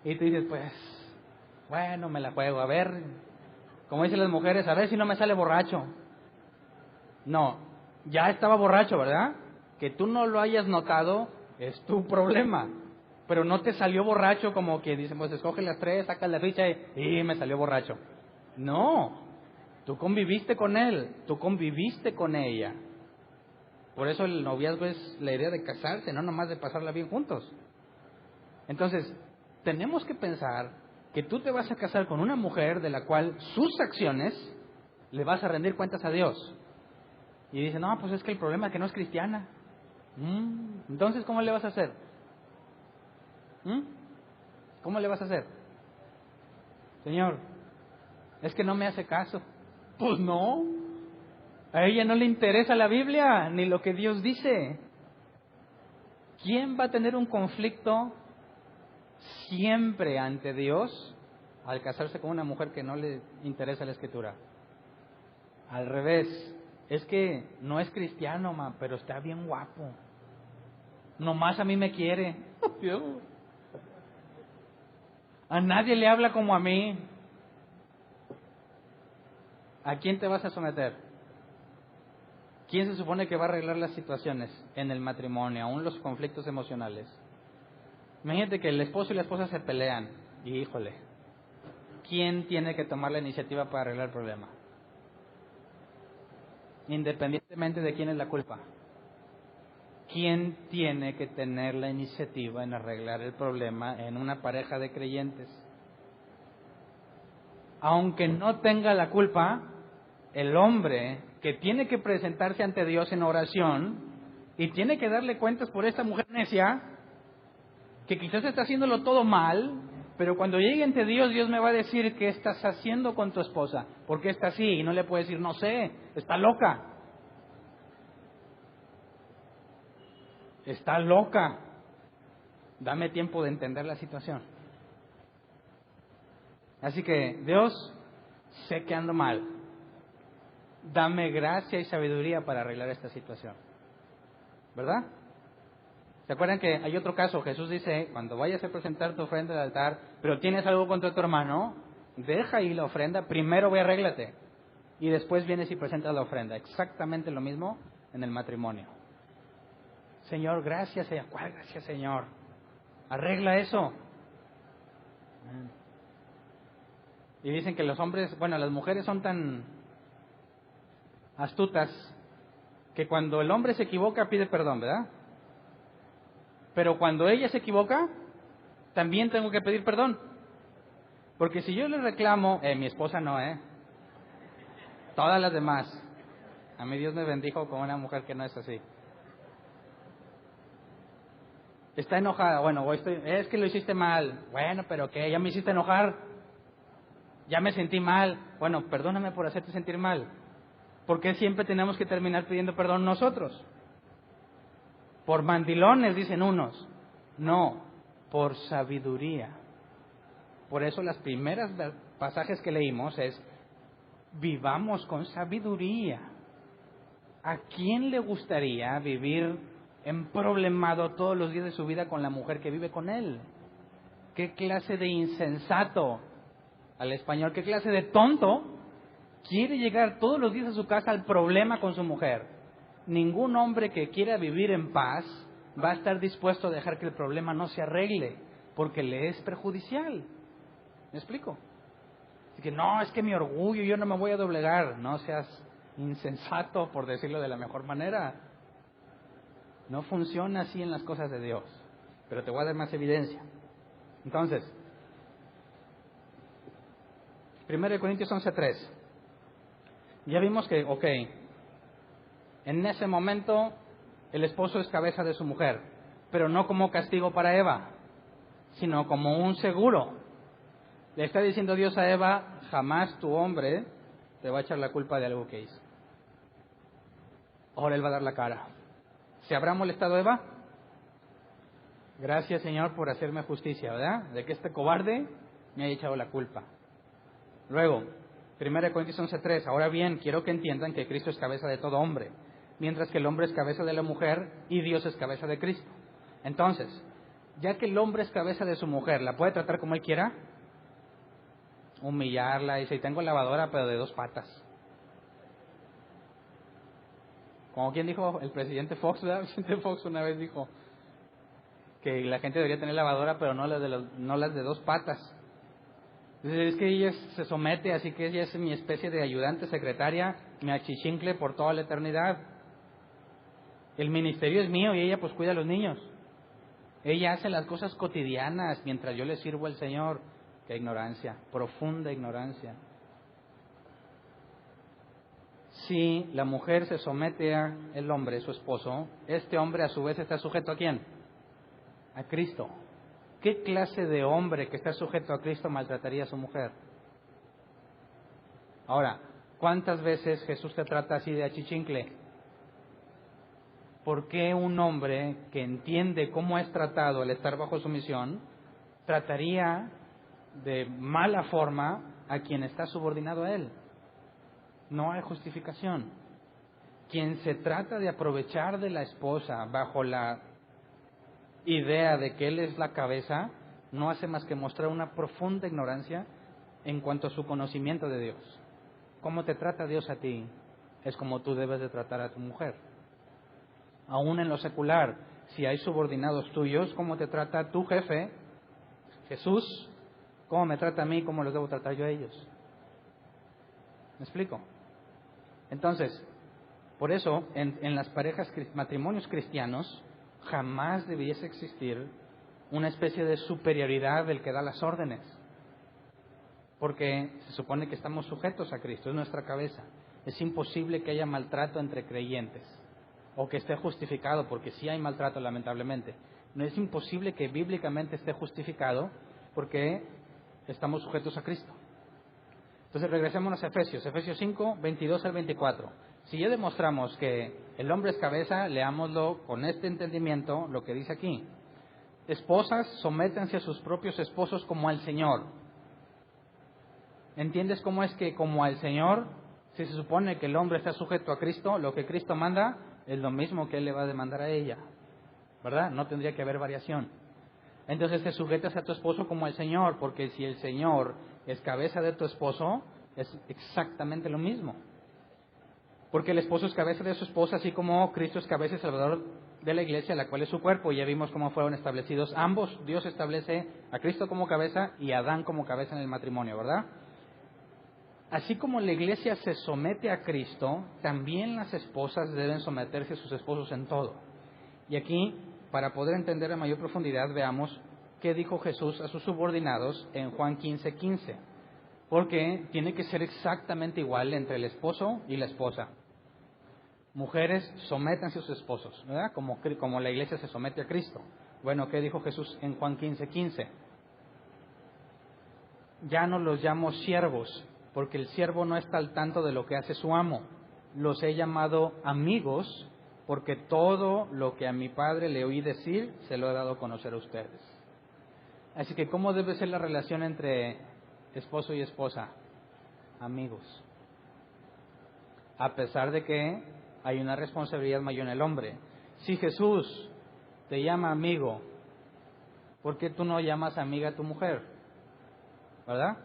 Y tú dices, pues, bueno, me la juego. A ver, como dicen las mujeres, a ver si no me sale borracho. No, ya estaba borracho, ¿verdad? Que tú no lo hayas notado es tu problema. Pero no te salió borracho como que dicen, pues escoge las 3, sacas la ficha y me salió borracho. No, tú conviviste con él, tú conviviste con ella. Por eso el noviazgo es la idea de casarse, no nomás de pasarla bien juntos. Entonces, tenemos que pensar que tú te vas a casar con una mujer de la cual sus acciones le vas a rendir cuentas a Dios. Y dice, no, pues es que el problema es que no es cristiana. Entonces, ¿cómo le vas a hacer? ¿Cómo le vas a hacer? Señor, es que no me hace caso. Pues no. A ella no le interesa la Biblia ni lo que Dios dice. ¿Quién va a tener un conflicto siempre ante Dios al casarse con una mujer que no le interesa la Escritura? Al revés, es que no es cristiano, pero está bien guapo. Nomás a mí me quiere. A nadie le habla como a mí. ¿A quién te vas a someter? ¿Quién se supone que va a arreglar las situaciones en el matrimonio, aún los conflictos emocionales? Imagínate que el esposo y la esposa se pelean. Y híjole, ¿quién tiene que tomar la iniciativa para arreglar el problema? Independientemente de quién es la culpa. ¿quién tiene que tener la iniciativa en arreglar el problema en una pareja de creyentes? Aunque no tenga la culpa, el hombre que tiene que presentarse ante Dios en oración y tiene que darle cuentas por esta mujer necia, que quizás está haciéndolo todo mal, pero cuando llegue ante Dios, Dios me va a decir: ¿qué estás haciendo con tu esposa? ¿Por qué está así? Y no le puede decir: no sé, está loca. Está loca. Dame tiempo de entender la situación. Así que, Dios, sé que ando mal. Dame gracia y sabiduría para arreglar esta situación. ¿Verdad? ¿Se acuerdan que hay otro caso? Jesús dice: cuando vayas a presentar tu ofrenda al altar, pero tienes algo contra tu hermano, deja ahí la ofrenda, primero ve, arréglate, y después vienes y presentas la ofrenda. Exactamente lo mismo en el matrimonio. Señor, gracias. ¿Cuál gracias, Señor? Arregla eso. Y dicen que los hombres, las mujeres son tan astutas que cuando el hombre se equivoca pide perdón, ¿verdad? Pero cuando ella se equivoca, también tengo que pedir perdón. Porque si yo le reclamo, mi esposa no, todas las demás. A mí Dios me bendijo con una mujer que no es así. Está enojada, es que lo hiciste mal. Bueno, pero ¿qué? Ya me hiciste enojar. Ya me sentí mal. Bueno, perdóname por hacerte sentir mal. ¿Por qué siempre tenemos que terminar pidiendo perdón nosotros? Por mandilones, dicen unos. No, por sabiduría. Por eso las primeras pasajes que leímos es: vivamos con sabiduría. ¿A quién le gustaría vivir emproblemado todos los días de su vida con la mujer que vive con él? ¿Qué clase de insensato, al español, qué clase de tonto quiere llegar todos los días a su casa al problema con su mujer? Ningún hombre que quiera vivir en paz va a estar dispuesto a dejar que el problema no se arregle, porque le es perjudicial. ¿Me explico? Así que no, es que mi orgullo, yo no me voy a doblegar. No seas insensato, por decirlo de la mejor manera. No funciona así en las cosas de Dios. Pero te voy a dar más evidencia. Entonces, 1 Corintios 11:3. Ya vimos que, en ese momento el esposo es cabeza de su mujer, pero no como castigo para Eva, sino como un seguro. Le está diciendo Dios a Eva: jamás tu hombre te va a echar la culpa de algo que hizo. Ahora él va a dar la cara. ¿Se habrá molestado Eva? Gracias, Señor, por hacerme justicia, ¿verdad? De que este cobarde me haya echado la culpa. Luego, 1 Corintios 11:3. Ahora bien, quiero que entiendan que Cristo es cabeza de todo hombre, mientras que el hombre es cabeza de la mujer y Dios es cabeza de Cristo. Entonces, ya que el hombre es cabeza de su mujer, ¿la puede tratar como él quiera? Humillarla, y si tengo lavadora pero de 2 patas. Como quien dijo, el presidente Fox, ¿verdad? El presidente Fox una vez dijo que la gente debería tener lavadora, pero no las de 2 patas. Entonces, es que ella se somete, así que ella es mi especie de ayudante, secretaria, mi achichincle por toda la eternidad. El ministerio es mío y ella pues cuida a los niños. Ella hace las cosas cotidianas mientras yo le sirvo al Señor. Qué ignorancia, profunda ignorancia. Si la mujer se somete al hombre, su esposo, este hombre a su vez está sujeto ¿a quién? A Cristo. ¿Qué clase de hombre que está sujeto a Cristo maltrataría a su mujer? Ahora, ¿cuántas veces Jesús te trata así de achichincle? ¿Por qué un hombre que entiende cómo es tratado al estar bajo sumisión trataría de mala forma a quien está subordinado a él? No hay justificación. Quien se trata de aprovechar de la esposa bajo la idea de que él es la cabeza, no hace más que mostrar una profunda ignorancia en cuanto a su conocimiento de Dios. ¿Cómo te trata Dios a ti? Es como tú debes de tratar a tu mujer. Aún en lo secular, si hay subordinados tuyos, ¿cómo te trata tu jefe, Jesús? ¿Cómo me trata a mí? ¿Cómo los debo tratar yo a ellos? ¿Me explico? Entonces, Por eso, en las matrimonios cristianos, jamás debiese existir una especie de superioridad del que da las órdenes. Porque se supone que estamos sujetos a Cristo, es nuestra cabeza. Es imposible que haya maltrato entre creyentes, o que esté justificado, porque sí hay maltrato lamentablemente. No es imposible que bíblicamente esté justificado, porque estamos sujetos a Cristo. Entonces regresémonos a Efesios 5, 22 al 24. Si ya demostramos que el hombre es cabeza, leámoslo con este entendimiento, lo que dice aquí. Esposas, sométanse a sus propios esposos como al Señor. ¿Entiendes cómo es que como al Señor, si se supone que el hombre está sujeto a Cristo, lo que Cristo manda es lo mismo que Él le va a demandar a ella? ¿Verdad? No tendría que haber variación. Entonces te sujetas a tu esposo como al Señor, porque si el Señor es cabeza de tu esposo, es exactamente lo mismo. Porque el esposo es cabeza de su esposa, así como Cristo es cabeza y Salvador de la iglesia, la cual es su cuerpo. Y ya vimos cómo fueron establecidos ambos. Dios establece a Cristo como cabeza y a Adán como cabeza en el matrimonio, ¿verdad? Así como la iglesia se somete a Cristo, también las esposas deben someterse a sus esposos en todo. Y aquí, para poder entender a mayor profundidad, veamos qué dijo Jesús a sus subordinados en Juan 15:15. Porque tiene que ser exactamente igual entre el esposo y la esposa. Mujeres, sométanse a sus esposos, ¿verdad? Como la iglesia se somete a Cristo. Bueno, ¿qué dijo Jesús en Juan 15:15? Ya no los llamo siervos, porque el siervo no está al tanto de lo que hace su amo. Los he llamado amigos, porque todo lo que a mi Padre le oí decir, se lo he dado a conocer a ustedes. Así que, ¿cómo debe ser la relación entre esposo y esposa? Amigos. A pesar de que hay una responsabilidad mayor en el hombre. Si Jesús te llama amigo, ¿por qué tú no llamas amiga a tu mujer? ¿Verdad?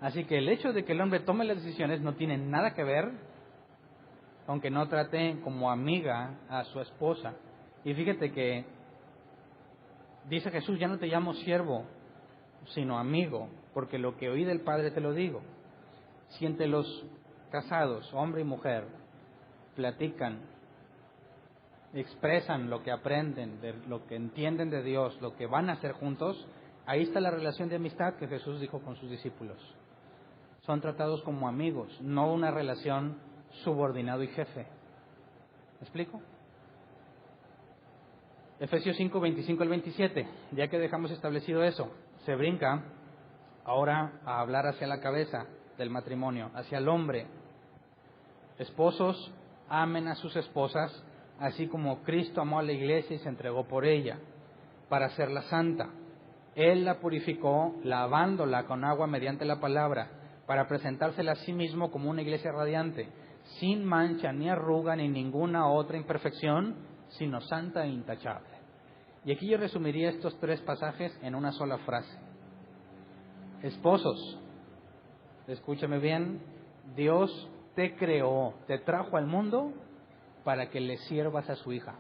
Así que el hecho de que el hombre tome las decisiones no tiene nada que ver, aunque no trate como amiga a su esposa. Y fíjate que dice Jesús, ya no te llamo siervo, sino amigo, porque lo que oí del Padre te lo digo. Si entre los casados, hombre y mujer, platican, expresan lo que aprenden, de lo que entienden de Dios, lo que van a hacer juntos, ahí está la relación de amistad que Jesús dijo con sus discípulos. Son tratados como amigos, no una relación subordinado y jefe. ¿Me explico? Efesios 5, 25 al 27, ya que dejamos establecido eso, se brinca ahora a hablar hacia la cabeza del matrimonio, hacia el hombre. Esposos, amen a sus esposas, así como Cristo amó a la iglesia y se entregó por ella, para hacerla santa. Él la purificó, lavándola con agua mediante la palabra, para presentársela a sí mismo como una iglesia radiante, sin mancha, ni arruga, ni ninguna otra imperfección, sino santa e intachable. Y aquí yo resumiría estos tres pasajes en una sola frase. Esposos, escúchame bien, Dios te creó, te trajo al mundo para que le sirvas a su hija.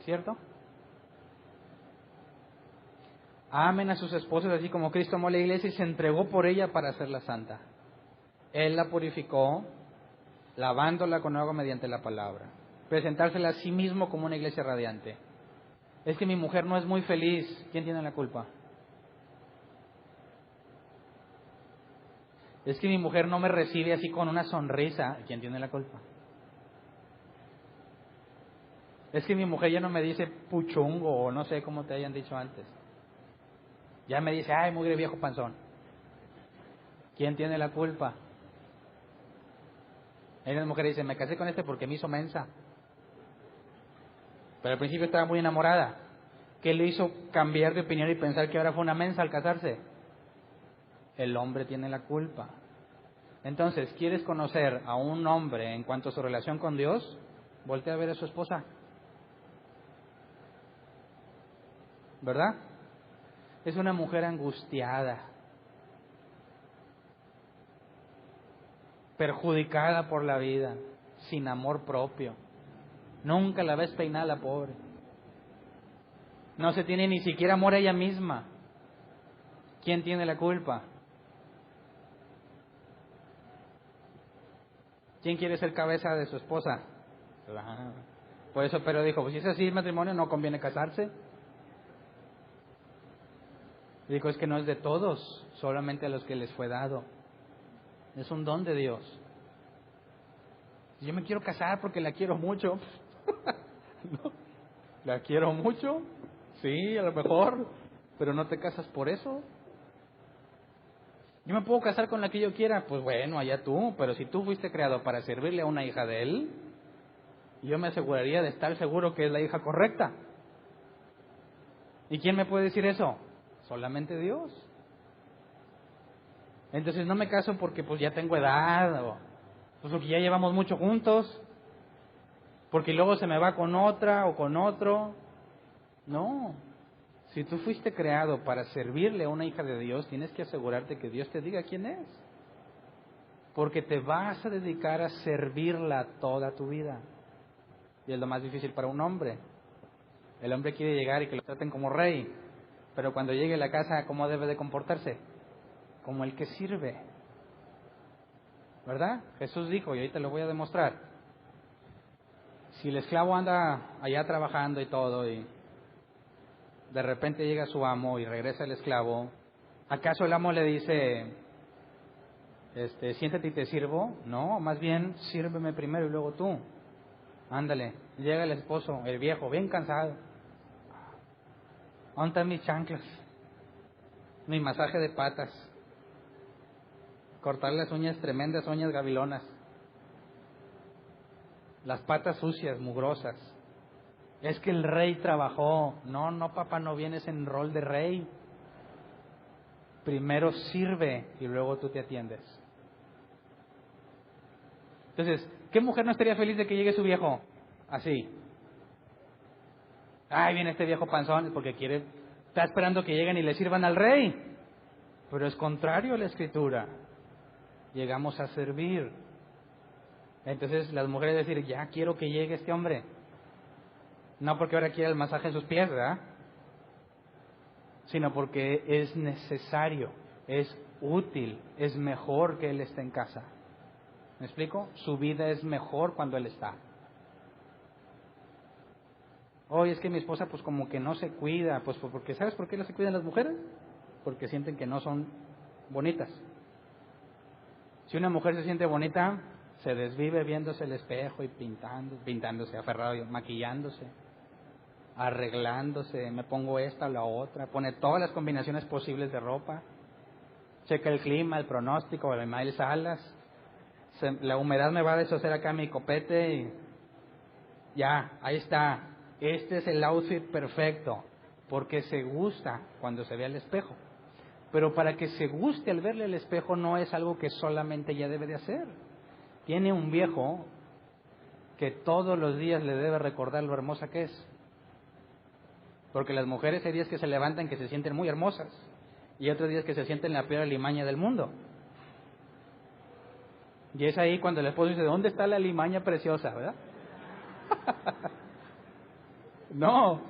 ¿Cierto? Amen a sus esposas así como Cristo amó a la iglesia y se entregó por ella para hacerla santa. Él la purificó, lavándola con agua mediante la palabra. Presentársela a sí mismo como una iglesia radiante. Es que mi mujer no es muy feliz. ¿Quién tiene la culpa? Es que mi mujer no me recibe así con una sonrisa. ¿Quién tiene la culpa? Es que mi mujer ya no me dice puchungo o no sé cómo te hayan dicho antes. Ya me dice, ay, mugre viejo panzón. ¿Quién tiene la culpa? Hay una mujer que dice, me casé con este porque me hizo mensa. Pero al principio estaba muy enamorada. ¿Qué le hizo cambiar de opinión y pensar que ahora fue una mensa al casarse? El hombre tiene la culpa. Entonces, ¿quieres conocer a un hombre en cuanto a su relación con Dios? Voltea a ver a su esposa. ¿Verdad? Es una mujer angustiada, perjudicada por la vida, sin amor propio. Nunca la ves peinada la pobre. No se tiene ni siquiera amor a ella misma. ¿Quién tiene la culpa? ¿Quién quiere ser cabeza de su esposa? Por eso Pedro dijo, pues si es así el matrimonio, no conviene casarse. Dijo, es que no es de todos, solamente a los que les fue dado. Es un don de Dios. Yo me quiero casar porque la quiero mucho. ¿No? ¿La quiero mucho? Sí, a lo mejor, pero no te casas por eso. Yo me puedo casar con la que yo quiera, pues bueno, allá tú, pero si tú fuiste creado para servirle a una hija de él, yo me aseguraría de estar seguro que es la hija correcta. ¿Y quién me puede decir eso? Solamente Dios. Entonces no me caso porque pues ya tengo edad, o pues porque ya llevamos mucho juntos, porque luego se me va con otra o con otro. No. Si tú fuiste creado para servirle a una hija de Dios, tienes que asegurarte que Dios te diga quién es. Porque te vas a dedicar a servirla toda tu vida. Y es lo más difícil para un hombre. El hombre quiere llegar y que lo traten como rey. Pero cuando llegue a la casa, ¿cómo debe de comportarse? Como el que sirve. ¿Verdad? Jesús dijo, y ahorita lo voy a demostrar. Si el esclavo anda allá trabajando y todo, y de repente llega su amo y regresa el esclavo, ¿acaso el amo le dice, siéntate y te sirvo? No, más bien, sírveme primero y luego tú. Ándale, llega el esposo, el viejo, bien cansado. ¿Dónde están mis chanclas? Mi masaje de patas. Cortar las uñas, tremendas uñas gavilonas. Las patas sucias, mugrosas. Es que el rey trabajó. No, no, papá, no vienes en rol de rey. Primero sirve y luego tú te atiendes. Entonces, ¿qué mujer no estaría feliz de que llegue su viejo? Así. Ay, viene este viejo panzón porque está esperando que lleguen y le sirvan al rey. Pero es contrario a la Escritura. Llegamos a servir. Entonces las mujeres decir, ya quiero que llegue este hombre. No porque ahora quiera el masaje en sus pies, ¿verdad? Sino porque es necesario, es útil, es mejor que él esté en casa. ¿Me explico? Su vida es mejor cuando él está. Oye, es que mi esposa pues como que no se cuida, pues porque ¿sabes por qué no se cuidan las mujeres? Porque sienten que no son bonitas. Si una mujer se siente bonita, se desvive viéndose el espejo y pintándose, aferrado, maquillándose, arreglándose, me pongo esta o la otra, pone todas las combinaciones posibles de ropa, checa el clima, el pronóstico, el Email Salas, la humedad me va a deshacer acá mi copete y ya, ahí está, este es el outfit perfecto, porque se gusta cuando se ve al espejo. Pero para que se guste al verle al espejo no es algo que solamente ella debe de hacer. Tiene un viejo que todos los días le debe recordar lo hermosa que es. Porque las mujeres hay días que se levantan que se sienten muy hermosas y otros días que se sienten la peor alimaña del mundo. Y es ahí cuando el esposo dice, ¿dónde está la alimaña preciosa? ¿Verdad? No,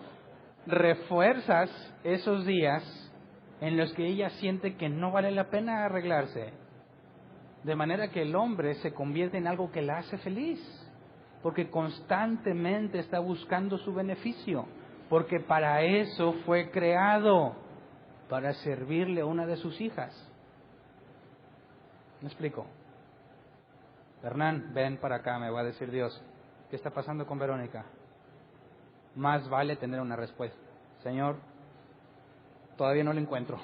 refuerzas esos días en los que ella siente que no vale la pena arreglarse. De manera que el hombre se convierte en algo que la hace feliz, porque constantemente está buscando su beneficio, porque para eso fue creado, para servirle a una de sus hijas. ¿Me explico? Hernán, ven para acá, me va a decir Dios, ¿qué está pasando con Verónica? Más vale tener una respuesta. Señor, todavía no la encuentro.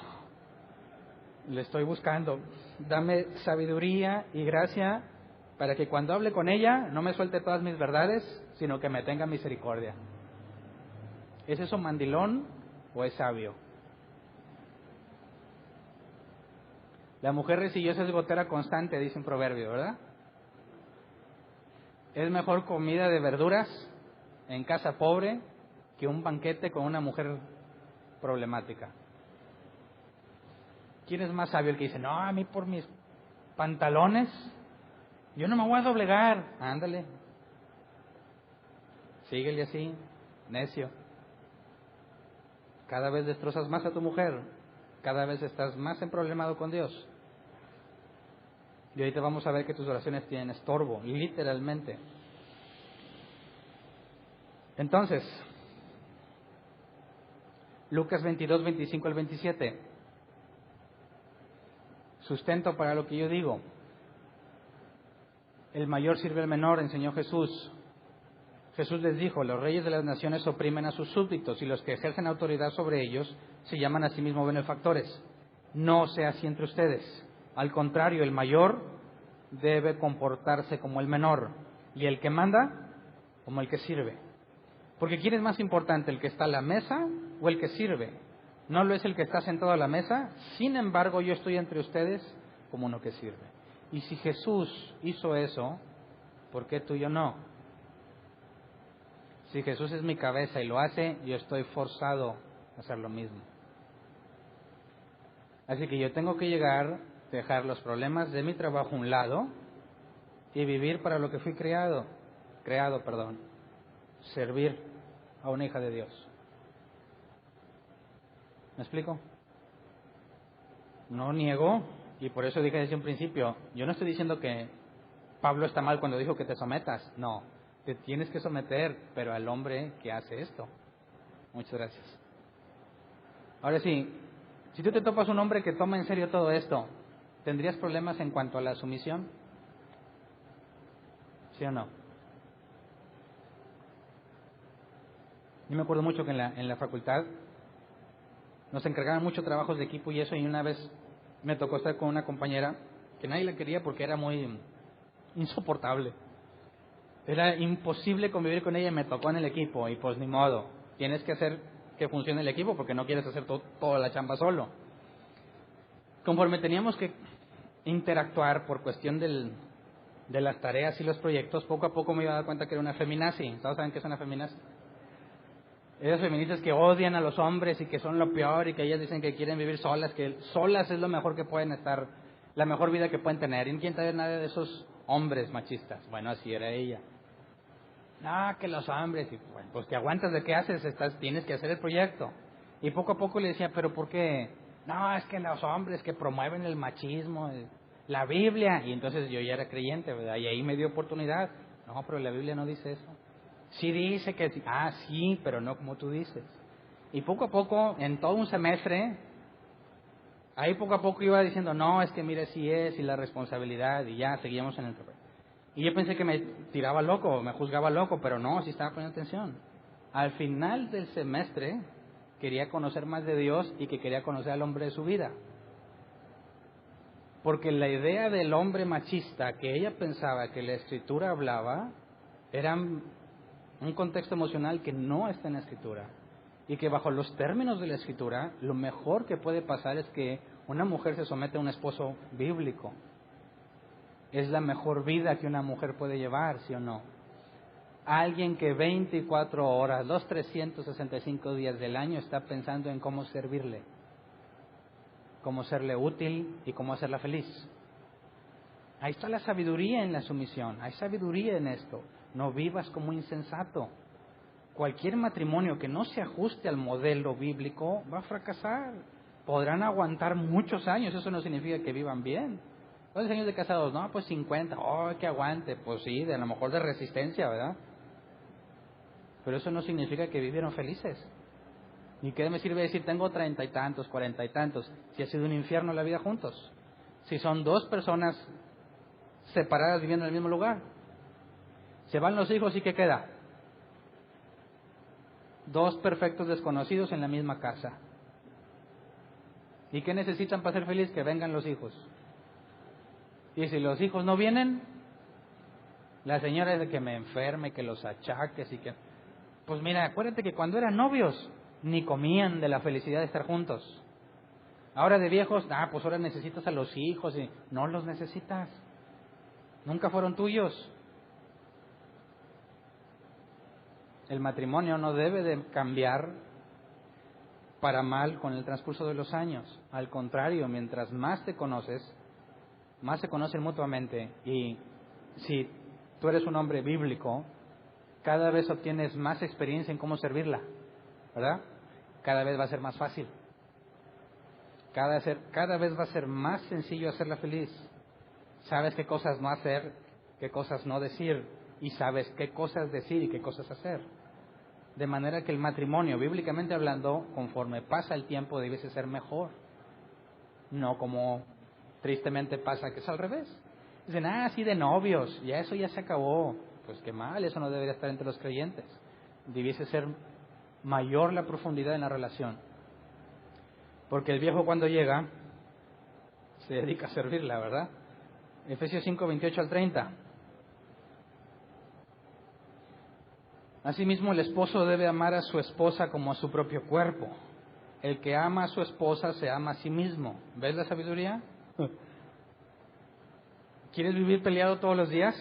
Le estoy buscando. Dame sabiduría y gracia para que cuando hable con ella no me suelte todas mis verdades, sino que me tenga misericordia. ¿Es eso mandilón o es sabio? La mujer resillosa es gotera constante, dice un proverbio, ¿verdad? Es mejor comida de verduras en casa pobre que un banquete con una mujer problemática. ¿Quién es más sabio? El que dice, no, a mí por mis pantalones, yo no me voy a doblegar. Ándale. Síguele así, necio. Cada vez destrozas más a tu mujer, cada vez estás más emproblemado con Dios. Y ahorita vamos a ver que tus oraciones tienen estorbo, literalmente. Entonces, Lucas 22, 25 al 27. Sustento para lo que yo digo. El mayor sirve al menor, enseñó Jesús. Jesús les dijo, los reyes de las naciones oprimen a sus súbditos y los que ejercen autoridad sobre ellos se llaman a sí mismos benefactores. No sea así entre ustedes. Al contrario, el mayor debe comportarse como el menor y el que manda como el que sirve. Porque ¿quién es más importante, el que está a la mesa o el que sirve? ¿No lo es el que está sentado a la mesa? Sin embargo, yo estoy entre ustedes como uno que sirve. Y si Jesús hizo eso, ¿por qué tú y yo no? Si Jesús es mi cabeza y lo hace, yo estoy forzado a hacer lo mismo. Así que yo tengo que llegar, dejar los problemas de mi trabajo a un lado y vivir para lo que fui creado, servir a una hija de Dios. ¿Me explico? No niego, y por eso dije desde un principio, yo no estoy diciendo que Pablo está mal cuando dijo que te sometas, no, te tienes que someter, pero al hombre que hace esto. Muchas gracias. Ahora sí, si tú te topas un hombre que toma en serio todo esto, ¿tendrías problemas en cuanto a la sumisión? ¿Sí o no? Yo me acuerdo mucho que en la facultad nos encargaban mucho trabajos de equipo y eso, y una vez me tocó estar con una compañera que nadie la quería porque era muy insoportable. Era imposible convivir con ella y me tocó en el equipo y pues ni modo. Tienes que hacer que funcione el equipo porque no quieres hacer toda la chamba solo. Conforme teníamos que interactuar por cuestión de las tareas y los proyectos, poco a poco me iba a dar cuenta que era una feminazi. ¿Todos saben qué es una feminazi? Esas feministas que odian a los hombres y que son lo peor y que ellas dicen que quieren vivir solas, que solas es lo mejor que pueden estar, la mejor vida que pueden tener. Y no quieren saber nada de esos hombres machistas. Bueno, así era ella. Ah, que los hombres, y bueno, pues te aguantas de qué haces, tienes que hacer el proyecto. Y poco a poco le decía, pero ¿por qué? No, es que los hombres que promueven el machismo, la Biblia. Y entonces yo ya era creyente, ¿verdad? Y ahí me dio oportunidad. No, pero la Biblia no dice eso. Sí dice que sí. Ah, sí, pero no como tú dices. Y poco a poco, en todo un semestre, ahí poco a poco iba diciendo, no, es que mire, sí es, y la responsabilidad, y ya seguíamos en el papel. Y yo pensé que me tiraba loco, me juzgaba loco, pero no, sí estaba poniendo atención. Al final del semestre, quería conocer más de Dios y que quería conocer al hombre de su vida. Porque la idea del hombre machista que ella pensaba que la Escritura hablaba, era un contexto emocional que no está en la Escritura. Y que bajo los términos de la Escritura, lo mejor que puede pasar es que una mujer se somete a un esposo bíblico. Es la mejor vida que una mujer puede llevar, ¿sí o no? Alguien que 24 horas, los 365 días del año está pensando en cómo servirle, cómo serle útil y cómo hacerla feliz. Ahí está la sabiduría en la sumisión, hay sabiduría en esto. No vivas como insensato. Cualquier matrimonio que no se ajuste al modelo bíblico va a fracasar. Podrán aguantar muchos años, eso no significa que vivan bien. ¿Cuántos años de casados? No, pues 50. ¡Oh, que aguante! Pues sí, a lo mejor de resistencia, ¿verdad? Pero eso no significa que vivieron felices. ¿Y qué me sirve decir tengo 30 y tantos, 40 y tantos, si ha sido un infierno la vida juntos? Si son dos personas separadas viviendo en el mismo lugar. Se van los hijos y ¿qué queda? Dos perfectos desconocidos en la misma casa. ¿Y qué necesitan para ser felices? Que vengan los hijos. Y si los hijos no vienen, la señora es de que me enferme, que los achaques y que... Pues mira, acuérdate que cuando eran novios ni comían de la felicidad de estar juntos. Ahora de viejos, pues ahora necesitas a los hijos y no los necesitas. Nunca fueron tuyos. El matrimonio no debe de cambiar para mal con el transcurso de los años. Al contrario, mientras más te conoces, más se conocen mutuamente. Y si tú eres un hombre bíblico, cada vez obtienes más experiencia en cómo servirla, ¿verdad? Cada vez va a ser más fácil. Cada vez va a ser más sencillo hacerla feliz. Sabes qué cosas no hacer, qué cosas no decir, y sabes qué cosas decir y qué cosas hacer. De manera que el matrimonio, bíblicamente hablando, conforme pasa el tiempo, debiese ser mejor. No como tristemente pasa que es al revés. Dicen, sí, de novios, ya eso ya se acabó. Pues qué mal, eso no debería estar entre los creyentes. Debiese ser mayor la profundidad en la relación. Porque el viejo cuando llega, se dedica a servirla, ¿verdad? Efesios 5, 28 al 30. Asimismo, el esposo debe amar a su esposa como a su propio cuerpo. El que ama a su esposa se ama a sí mismo. ¿Ves la sabiduría? ¿Quieres vivir peleado todos los días?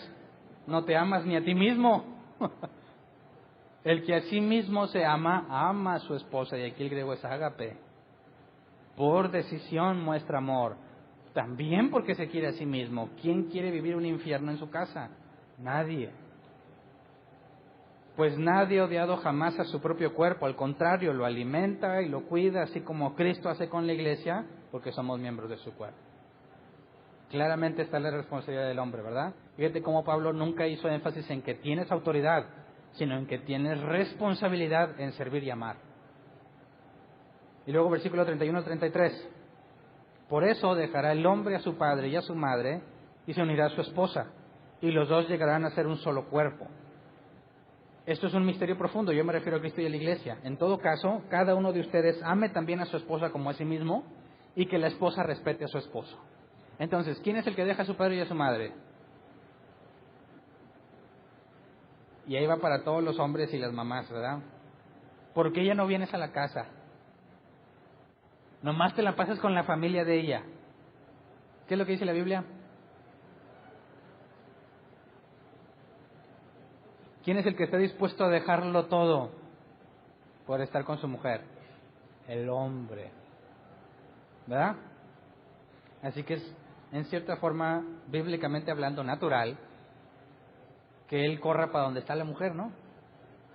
No te amas ni a ti mismo. El que a sí mismo se ama, ama a su esposa. Y aquí el griego es ágape. Por decisión muestra amor. También porque se quiere a sí mismo. ¿Quién quiere vivir un infierno en su casa? Nadie. Pues nadie ha odiado jamás a su propio cuerpo. Al contrario, lo alimenta y lo cuida, así como Cristo hace con la iglesia, porque somos miembros de su cuerpo. Claramente está la responsabilidad del hombre, ¿verdad? Fíjate cómo Pablo nunca hizo énfasis en que tienes autoridad, sino en que tienes responsabilidad en servir y amar. Y luego versículo 31 al 33. Por eso dejará el hombre a su padre y a su madre y se unirá a su esposa, y los dos llegarán a ser un solo cuerpo. Esto es un misterio profundo, yo me refiero a Cristo y a la iglesia. En todo caso, cada uno de ustedes ame también a su esposa como a sí mismo, y que la esposa respete a su esposo. Entonces, ¿quién es el que deja a su padre y a su madre? Y ahí va para todos los hombres y las mamás, ¿verdad? ¿Por qué ya no vienes a la casa? Nomás te la pasas con la familia de ella. ¿Qué es lo que dice la Biblia? ¿Quién es el que está dispuesto a dejarlo todo por estar con su mujer? El hombre, ¿verdad? Así que es, en cierta forma, bíblicamente hablando, natural que él corra para donde está la mujer, ¿no?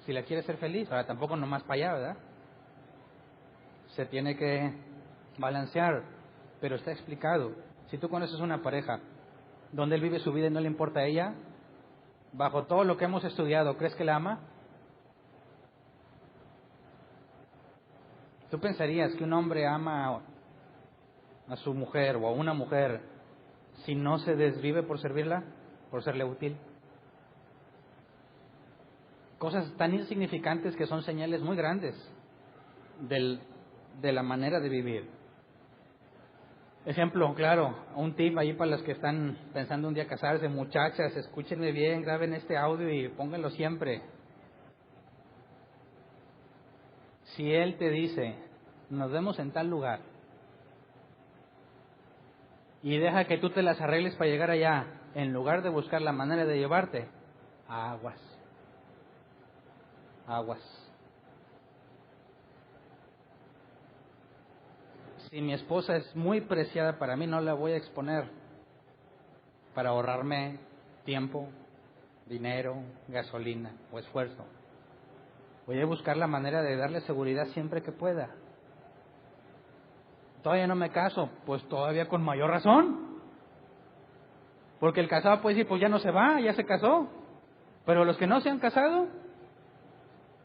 Si la quiere ser feliz, ahora tampoco nomás para allá, ¿verdad? Se tiene que balancear, pero está explicado. Si tú conoces una pareja donde él vive su vida y no le importa a ella, bajo todo lo que hemos estudiado, ¿crees que la ama? ¿Tú pensarías que un hombre ama a su mujer o a una mujer si no se desvive por servirla, por serle útil? Cosas tan insignificantes que son señales muy grandes de la manera de vivir. Ejemplo, claro, un tip ahí para los que están pensando un día casarse, muchachas, escúchenme bien, graben este audio y pónganlo siempre. Si él te dice, nos vemos en tal lugar, y deja que tú te las arregles para llegar allá, en lugar de buscar la manera de llevarte, aguas. Si mi esposa es muy preciada para mí, no la voy a exponer para ahorrarme tiempo, dinero, gasolina o esfuerzo. Voy a buscar la manera de darle seguridad siempre que pueda. Todavía no me caso, pues todavía con mayor razón. Porque el casado puede decir, pues ya no se va, ya se casó. Pero los que no se han casado,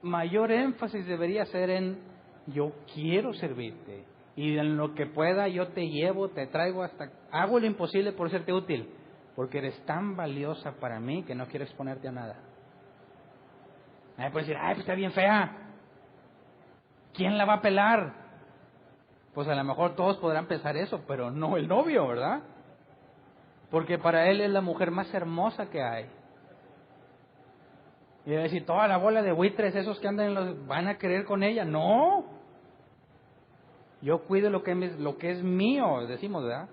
mayor énfasis debería ser en yo quiero servirte. Y en lo que pueda yo te llevo, te traigo hasta... Hago lo imposible por serte útil. Porque eres tan valiosa para mí que no quiero exponerte a nada. Nadie puede decir, pues está bien fea. ¿Quién la va a pelar? Pues a lo mejor todos podrán pensar eso, pero no el novio, ¿verdad? Porque para él es la mujer más hermosa que hay. Y va a decir, toda la bola de buitres, esos que andan van a querer con ella. No. Yo cuido lo que es mío, decimos, ¿verdad?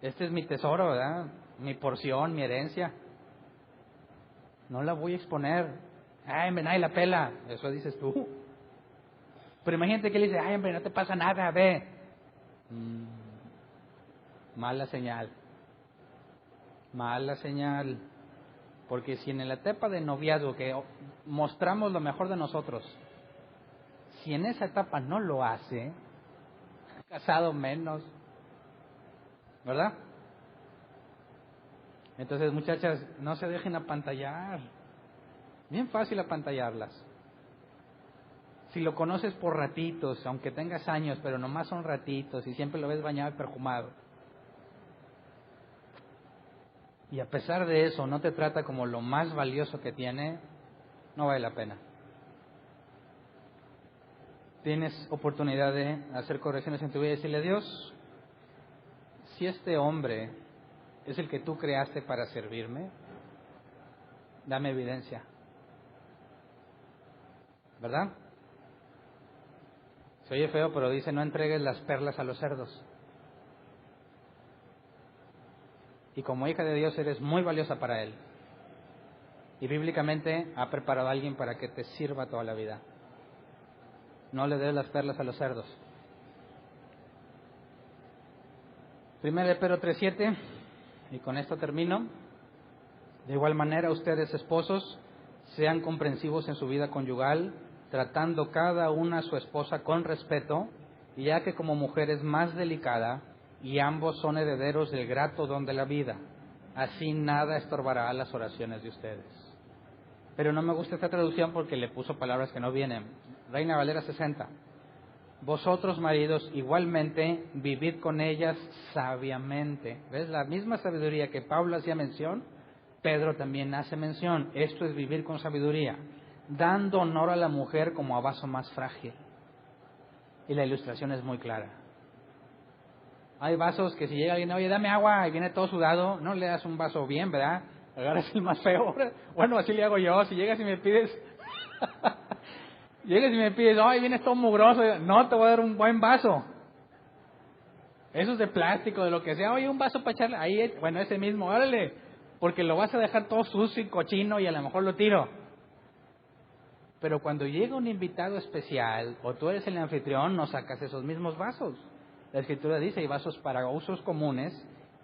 Este es mi tesoro, ¿verdad? Mi porción, mi herencia. No la voy a exponer. Hombre, nadie la pela. Eso dices tú. Pero imagínate que le dice, hombre, no te pasa nada, ve. Mala señal. Mala señal. Porque si en la etapa de noviazgo que mostramos lo mejor de nosotros, si en esa etapa no lo hace, casado menos, ¿verdad? Entonces, muchachas, no se dejen apantallar. Bien fácil apantallarlas. Si lo conoces por ratitos, aunque tengas años, pero nomás son ratitos y siempre lo ves bañado y perfumado, y a pesar de eso no te trata como lo más valioso que tiene, no vale la pena. Tienes oportunidad de hacer correcciones en tu vida y decirle a Dios, si este hombre es el que tú creaste para servirme, dame evidencia. ¿Verdad? Se oye feo, pero dice, no entregues las perlas a los cerdos. Y como hija de Dios eres muy valiosa para Él. Y bíblicamente ha preparado a alguien para que te sirva toda la vida. No le des las perlas a los cerdos. 1 Pedro 3:7, y con esto termino. De igual manera, ustedes esposos, sean comprensivos en su vida conyugal, tratando cada una a su esposa con respeto, ya que como mujer es más delicada y ambos son herederos del grato don de la vida. Así nada estorbará las oraciones de ustedes. Pero no me gusta esta traducción porque le puso palabras que no vienen. Reina Valera 60. Vosotros, maridos, igualmente vivid con ellas sabiamente. ¿Ves? La misma sabiduría que Pablo hacía mención, Pedro también hace mención. Esto es vivir con sabiduría, dando honor a la mujer como a vaso más frágil. Y la ilustración es muy clara. Hay vasos que si llega alguien, oye, dame agua, y viene todo sudado, no le das un vaso bien, ¿verdad? Agarras el más feo. Bueno, así le hago yo. Si llegas y me pides... llegas y me pides, ay, vienes todo mugroso, no te voy a dar un buen vaso. Eso es de plástico, de lo que sea. Oye, un vaso para echarle, ahí, bueno, ese mismo, órale, porque lo vas a dejar todo sucio y cochino y a lo mejor lo tiro. Pero cuando llega un invitado especial, o tú eres el anfitrión, no sacas esos mismos vasos. La Escritura dice, hay vasos para usos comunes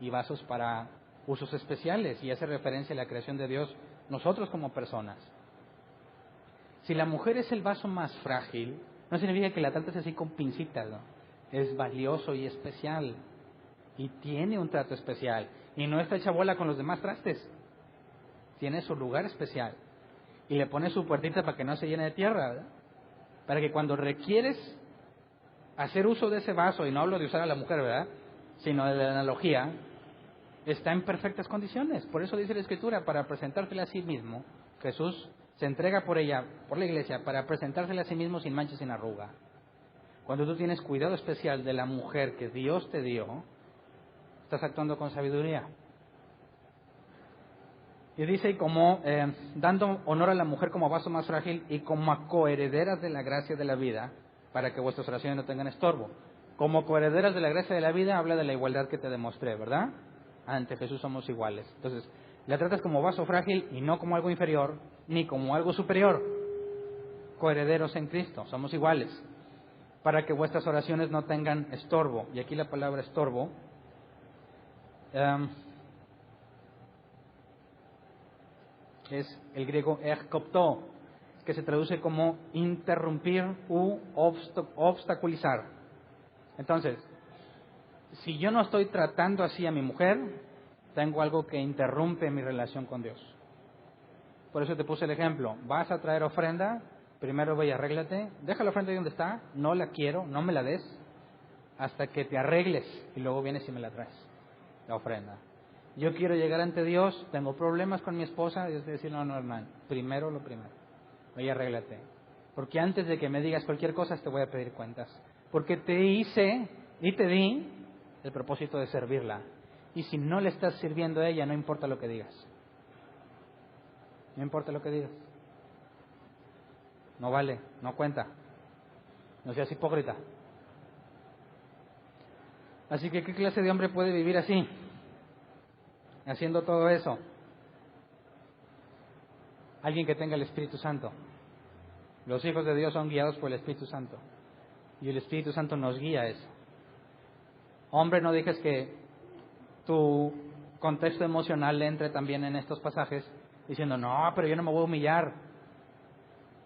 y vasos para usos especiales, y hace referencia a la creación de Dios, nosotros como personas. Si la mujer es el vaso más frágil, no significa que la trates así con pincitas, ¿no? Es valioso y especial, y tiene un trato especial, y no está hecha bola con los demás trastes, tiene su lugar especial, y le pone su puertita para que no se llene de tierra, ¿verdad? Para que cuando requieres hacer uso de ese vaso, y no hablo de usar a la mujer, ¿verdad?, sino de la analogía, está en perfectas condiciones. Por eso dice la Escritura, para presentársela a sí mismo, Jesús se entrega por ella, por la iglesia, para presentársela a sí mismo sin mancha y sin arruga. Cuando tú tienes cuidado especial de la mujer que Dios te dio, estás actuando con sabiduría. Y dice, como dando honor a la mujer como vaso más frágil y como a coherederas de la gracia de la vida, para que vuestras oraciones no tengan estorbo. Como coherederas de la gracia de la vida, habla de la igualdad que te demostré, ¿verdad? Ante Jesús somos iguales. Entonces, la tratas como vaso frágil y no como algo inferior, ni como algo superior. Coherederos en Cristo, somos iguales. Para que vuestras oraciones no tengan estorbo. Y aquí la palabra estorbo es el griego erkopto, que se traduce como interrumpir u obstaculizar. Entonces, si yo no estoy tratando así a mi mujer, tengo algo que interrumpe mi relación con Dios. Por eso te puse el ejemplo. Vas a traer ofrenda, primero ve y arréglate, deja la ofrenda ahí donde está, no la quiero, no me la des, hasta que te arregles y luego vienes y me la traes, la ofrenda. Yo quiero llegar ante Dios, tengo problemas con mi esposa, y Dios te dice, no, hermano, primero lo primero, ve y arréglate. Porque antes de que me digas cualquier cosa te voy a pedir cuentas. Porque te hice y te di el propósito de servirla. Y si no le estás sirviendo a ella, no importa lo que digas. No importa lo que digas. No vale, no cuenta. No seas hipócrita. Así que, ¿qué clase de hombre puede vivir así? Haciendo todo eso. Alguien que tenga el Espíritu Santo. Los hijos de Dios son guiados por el Espíritu Santo. Y el Espíritu Santo nos guía a eso. Hombre, no dejes que tu contexto emocional entre también en estos pasajes diciendo, no, pero yo no me voy a humillar.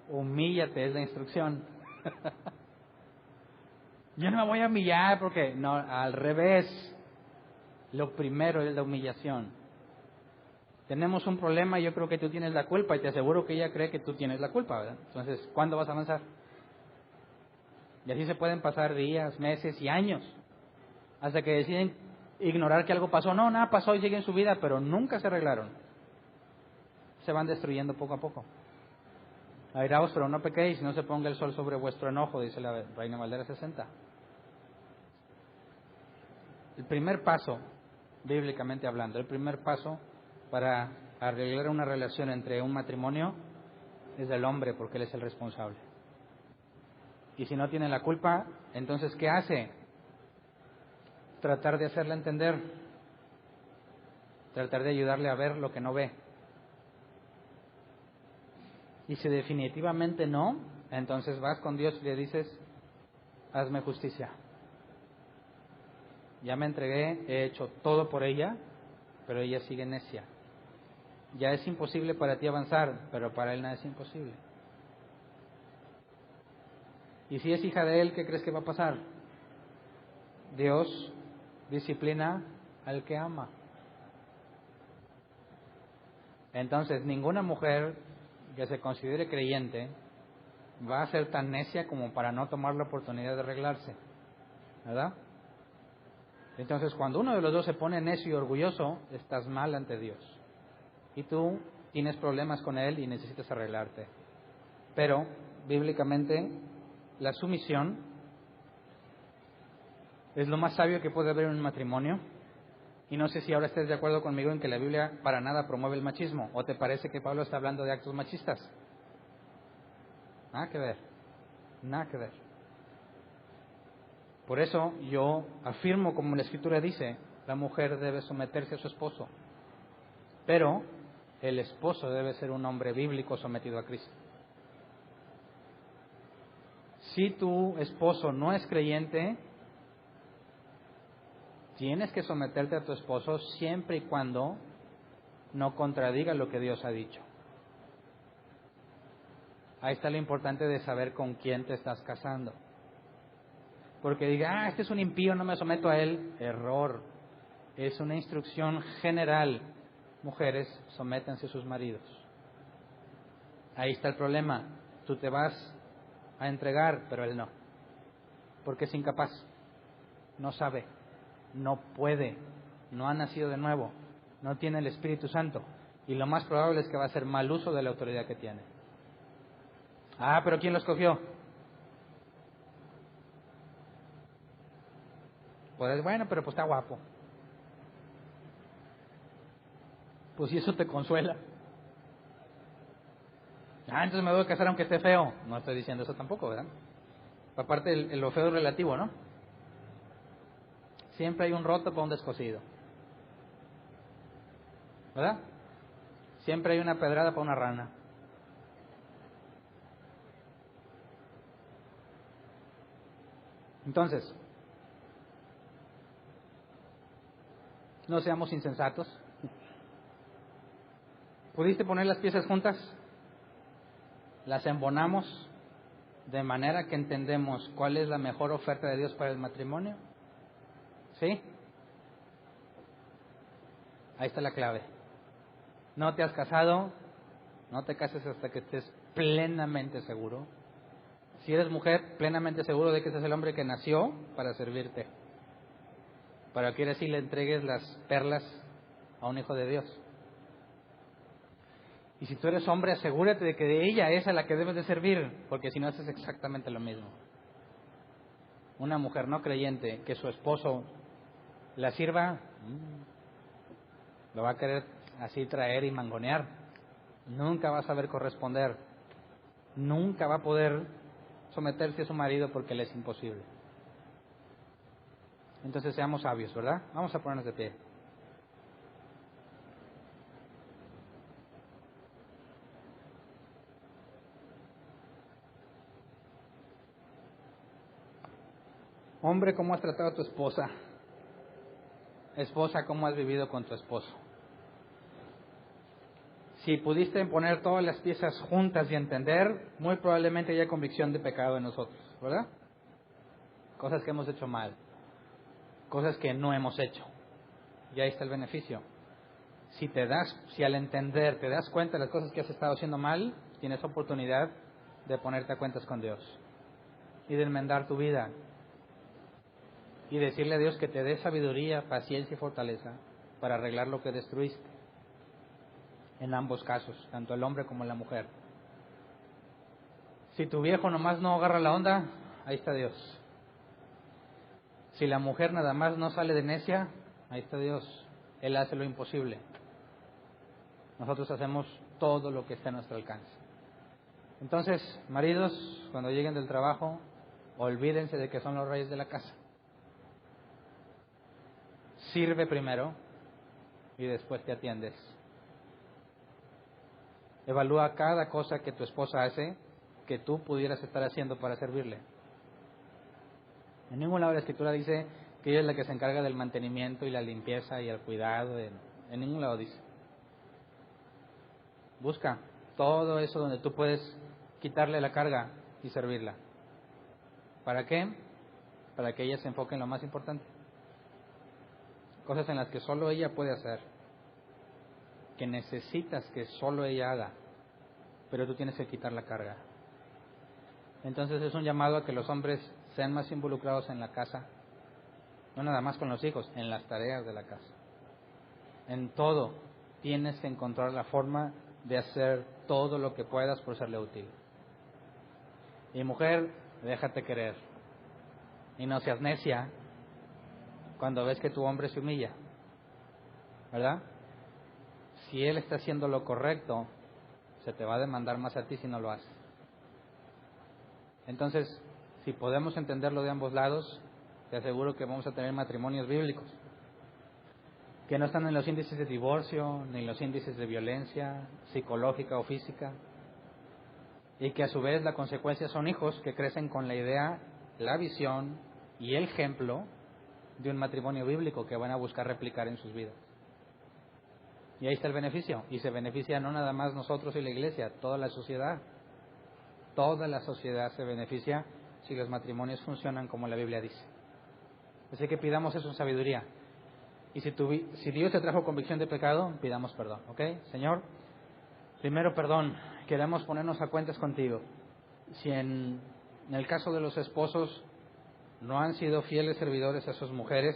Humíllate, es la instrucción. Yo no me voy a humillar porque, no, al revés. Lo primero es la humillación. tenemos un problema y yo creo que tú tienes la culpa y te aseguro que ella cree que tú tienes la culpa, ¿verdad? Entonces, ¿cuándo vas a avanzar? Y así se pueden pasar días, meses y años hasta que deciden ignorar que algo pasó. No, nada pasó y siguen su vida, pero nunca se arreglaron. Se van destruyendo poco a poco. Airaos, pero no pequéis, no se ponga el sol sobre vuestro enojo, dice la Reina Valera 60. El primer paso, bíblicamente hablando, el primer paso para arreglar una relación entre un matrimonio es del hombre, porque él es el responsable. Y si no tiene la culpa, entonces ¿qué hace? Tratar de hacerle entender, tratar de ayudarle a ver lo que no ve. Y si definitivamente no, entonces vas con Dios y le dices, hazme justicia. Ya me entregué, he hecho todo por ella, pero ella sigue necia. Ya es imposible para ti avanzar, pero para él nada es imposible. Y si es hija de él, ¿qué crees que va a pasar? Dios disciplina al que ama. Entonces, ninguna mujer que se considere creyente va a ser tan necia como para no tomar la oportunidad de arreglarse, ¿verdad? Entonces, cuando uno de los dos se pone necio y orgulloso, estás mal ante Dios. Y tú tienes problemas con él y necesitas arreglarte. Pero, bíblicamente, la sumisión es lo más sabio que puede haber en un matrimonio. Y no sé si ahora estés de acuerdo conmigo en que la Biblia para nada promueve el machismo. ¿O te parece que Pablo está hablando de actos machistas? Nada que ver. Nada que ver. Por eso yo afirmo, como la Escritura dice, la mujer debe someterse a su esposo. Pero el esposo debe ser un hombre bíblico sometido a Cristo. Si tu esposo no es creyente, tienes que someterte a tu esposo siempre y cuando no contradiga lo que Dios ha dicho. Ahí está lo importante de saber con quién te estás casando. Porque diga, este es un impío, no me someto a él. Error. Es una instrucción general. Mujeres, sométanse a sus maridos. Ahí está el problema. Tú te vas a entregar, pero él no. Porque es incapaz. No sabe. No puede, no ha nacido de nuevo, no tiene el Espíritu Santo, y lo más probable es que va a hacer mal uso de la autoridad que tiene. Ah, pero ¿quién lo escogió? Pues bueno, pero pues está guapo. Pues si eso te consuela. Ah, entonces me voy a casar aunque esté feo. No estoy diciendo eso tampoco, ¿verdad? Aparte, lo feo es relativo, ¿no? Siempre hay un roto para un descosido, ¿verdad? Siempre hay una pedrada para una rana. Entonces, no seamos insensatos. ¿Pudiste poner las piezas juntas? Las embonamos de manera que entendemos cuál es la mejor oferta de Dios para el matrimonio. ¿Sí? Ahí está la clave. No te has casado, no te cases hasta que estés plenamente seguro. Si eres mujer, plenamente seguro de que ese es el hombre que nació para servirte, para que ahora sí le entregues las perlas a un hijo de Dios. Y si tú eres hombre, asegúrate de que de ella es a la que debes de servir, porque si no haces exactamente lo mismo. Una mujer no creyente que su esposo la sirva, lo va a querer así traer y mangonear. Nunca va a saber corresponder. Nunca va a poder someterse a su marido porque le es imposible. Entonces seamos sabios, ¿verdad? Vamos a ponernos de pie. Hombre, ¿cómo has tratado a tu esposa? Esposa, ¿cómo has vivido con tu esposo? Si pudiste poner todas las piezas juntas y entender, muy probablemente haya convicción de pecado en nosotros, ¿verdad? Cosas que hemos hecho mal, cosas que no hemos hecho. Y ahí está el beneficio. si al entender te das cuenta de las cosas que has estado haciendo mal, tienes oportunidad de ponerte a cuentas con Dios y de enmendar tu vida y decirle a Dios que te dé sabiduría, paciencia y fortaleza para arreglar lo que destruiste. En ambos casos, tanto el hombre como la mujer. Si tu viejo nomás no agarra la onda, ahí está Dios. Si la mujer nada más no sale de necia, ahí está Dios. Él hace lo imposible. Nosotros hacemos todo lo que está a nuestro alcance. Entonces, maridos, cuando lleguen del trabajo, olvídense de que son los reyes de la casa. Sirve primero y después te atiendes. Evalúa cada cosa que tu esposa hace que tú pudieras estar haciendo para servirle. En ningún lado de la Escritura dice que ella es la que se encarga del mantenimiento y la limpieza y el cuidado. En ningún lado dice. Busca todo eso donde tú puedes quitarle la carga y servirla. ¿Para qué? Para que ella se enfoque en lo más importante. Cosas en las que solo ella puede hacer, que necesitas que solo ella haga, pero tú tienes que quitar la carga. Entonces es un llamado a que los hombres sean más involucrados en la casa, no nada más con los hijos, en las tareas de la casa. En todo tienes que encontrar la forma de hacer todo lo que puedas por serle útil. Y mujer, déjate querer y no seas necia cuando ves que tu hombre se humilla, ¿verdad? Si él está haciendo lo correcto, se te va a demandar más a ti si no lo haces. Entonces, si podemos entenderlo de ambos lados, te aseguro que vamos a tener matrimonios bíblicos, que no están en los índices de divorcio, ni en los índices de violencia psicológica o física, y que a su vez la consecuencia son hijos que crecen con la idea, la visión y el ejemplo de un matrimonio bíblico que van a buscar replicar en sus vidas. Y ahí está el beneficio, y se beneficia no nada más nosotros y la iglesia, toda la sociedad. Toda la sociedad se beneficia si los matrimonios funcionan como la Biblia dice. Así que pidamos eso en sabiduría. Y si Dios te trajo convicción de pecado, pidamos perdón, ¿ok? Señor, primero perdón, queremos ponernos a cuentas contigo. Si en el caso de los esposos no han sido fieles servidores a sus mujeres,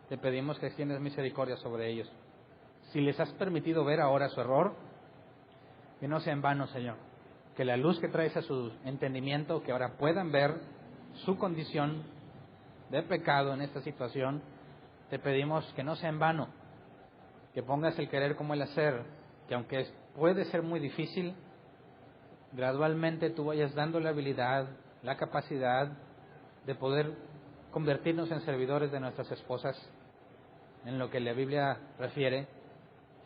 te pedimos que extiendas misericordia sobre ellos. Si les has permitido ver ahora su error, que no sea en vano, Señor. Que la luz que traes a su entendimiento, que ahora puedan ver su condición de pecado en esta situación, te pedimos que no sea en vano, que pongas el querer como el hacer, que aunque puede ser muy difícil, gradualmente tú vayas dando la habilidad, la capacidad de poder convertirnos en servidores de nuestras esposas, en lo que la Biblia refiere,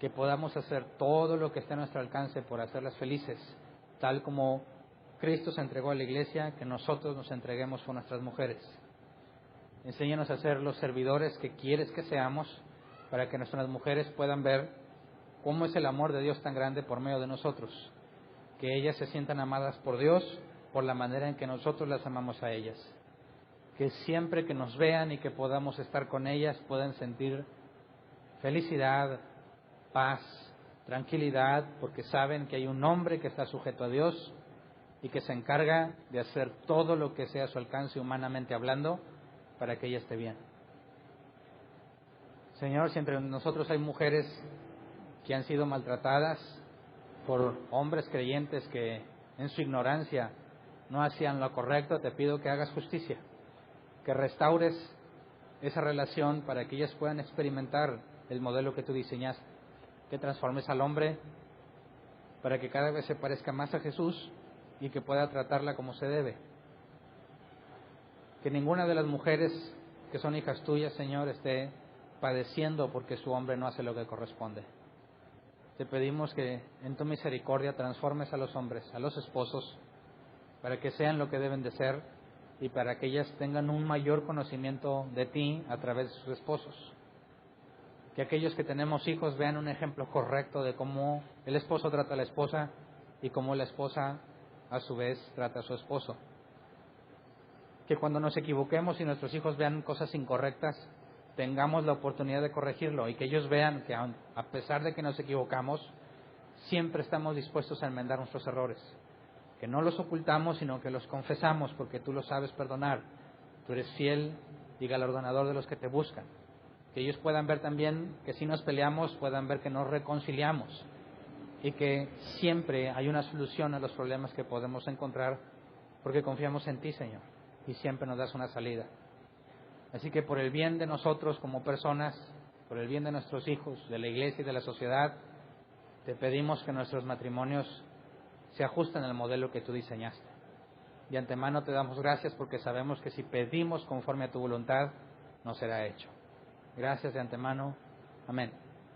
que podamos hacer todo lo que esté a nuestro alcance por hacerlas felices, tal como Cristo se entregó a la iglesia, que nosotros nos entreguemos por nuestras mujeres. Enséñanos a ser los servidores que quieres que seamos, para que nuestras mujeres puedan ver cómo es el amor de Dios tan grande por medio de nosotros, que ellas se sientan amadas por Dios por la manera en que nosotros las amamos a ellas, que siempre que nos vean y que podamos estar con ellas puedan sentir felicidad, paz, tranquilidad, porque saben que hay un hombre que está sujeto a Dios y que se encarga de hacer todo lo que sea a su alcance humanamente hablando para que ella esté bien. Señor, si entre nosotros hay mujeres que han sido maltratadas por hombres creyentes que en su ignorancia no hacían lo correcto, te pido que hagas justicia, que restaures esa relación para que ellas puedan experimentar el modelo que tú diseñaste, que transformes al hombre para que cada vez se parezca más a Jesús y que pueda tratarla como se debe. Que ninguna de las mujeres que son hijas tuyas, Señor, esté padeciendo porque su hombre no hace lo que corresponde. Te pedimos que en tu misericordia transformes a los hombres, a los esposos, para que sean lo que deben de ser y para que ellas tengan un mayor conocimiento de ti a través de sus esposos. Que aquellos que tenemos hijos vean un ejemplo correcto de cómo el esposo trata a la esposa y cómo la esposa a su vez trata a su esposo. Que cuando nos equivoquemos y nuestros hijos vean cosas incorrectas, tengamos la oportunidad de corregirlo y que ellos vean que a pesar de que nos equivocamos, siempre estamos dispuestos a enmendar nuestros errores. Que no los ocultamos, sino que los confesamos porque tú los sabes perdonar. Tú eres fiel y galardonador de los que te buscan. Que ellos puedan ver también que si nos peleamos, puedan ver que nos reconciliamos y que siempre hay una solución a los problemas que podemos encontrar porque confiamos en ti, Señor, y siempre nos das una salida. Así que por el bien de nosotros como personas, por el bien de nuestros hijos, de la iglesia y de la sociedad, te pedimos que nuestros matrimonios se ajusten al modelo que tú diseñaste. De antemano te damos gracias porque sabemos que si pedimos conforme a tu voluntad, no será hecho. Gracias de antemano. Amén.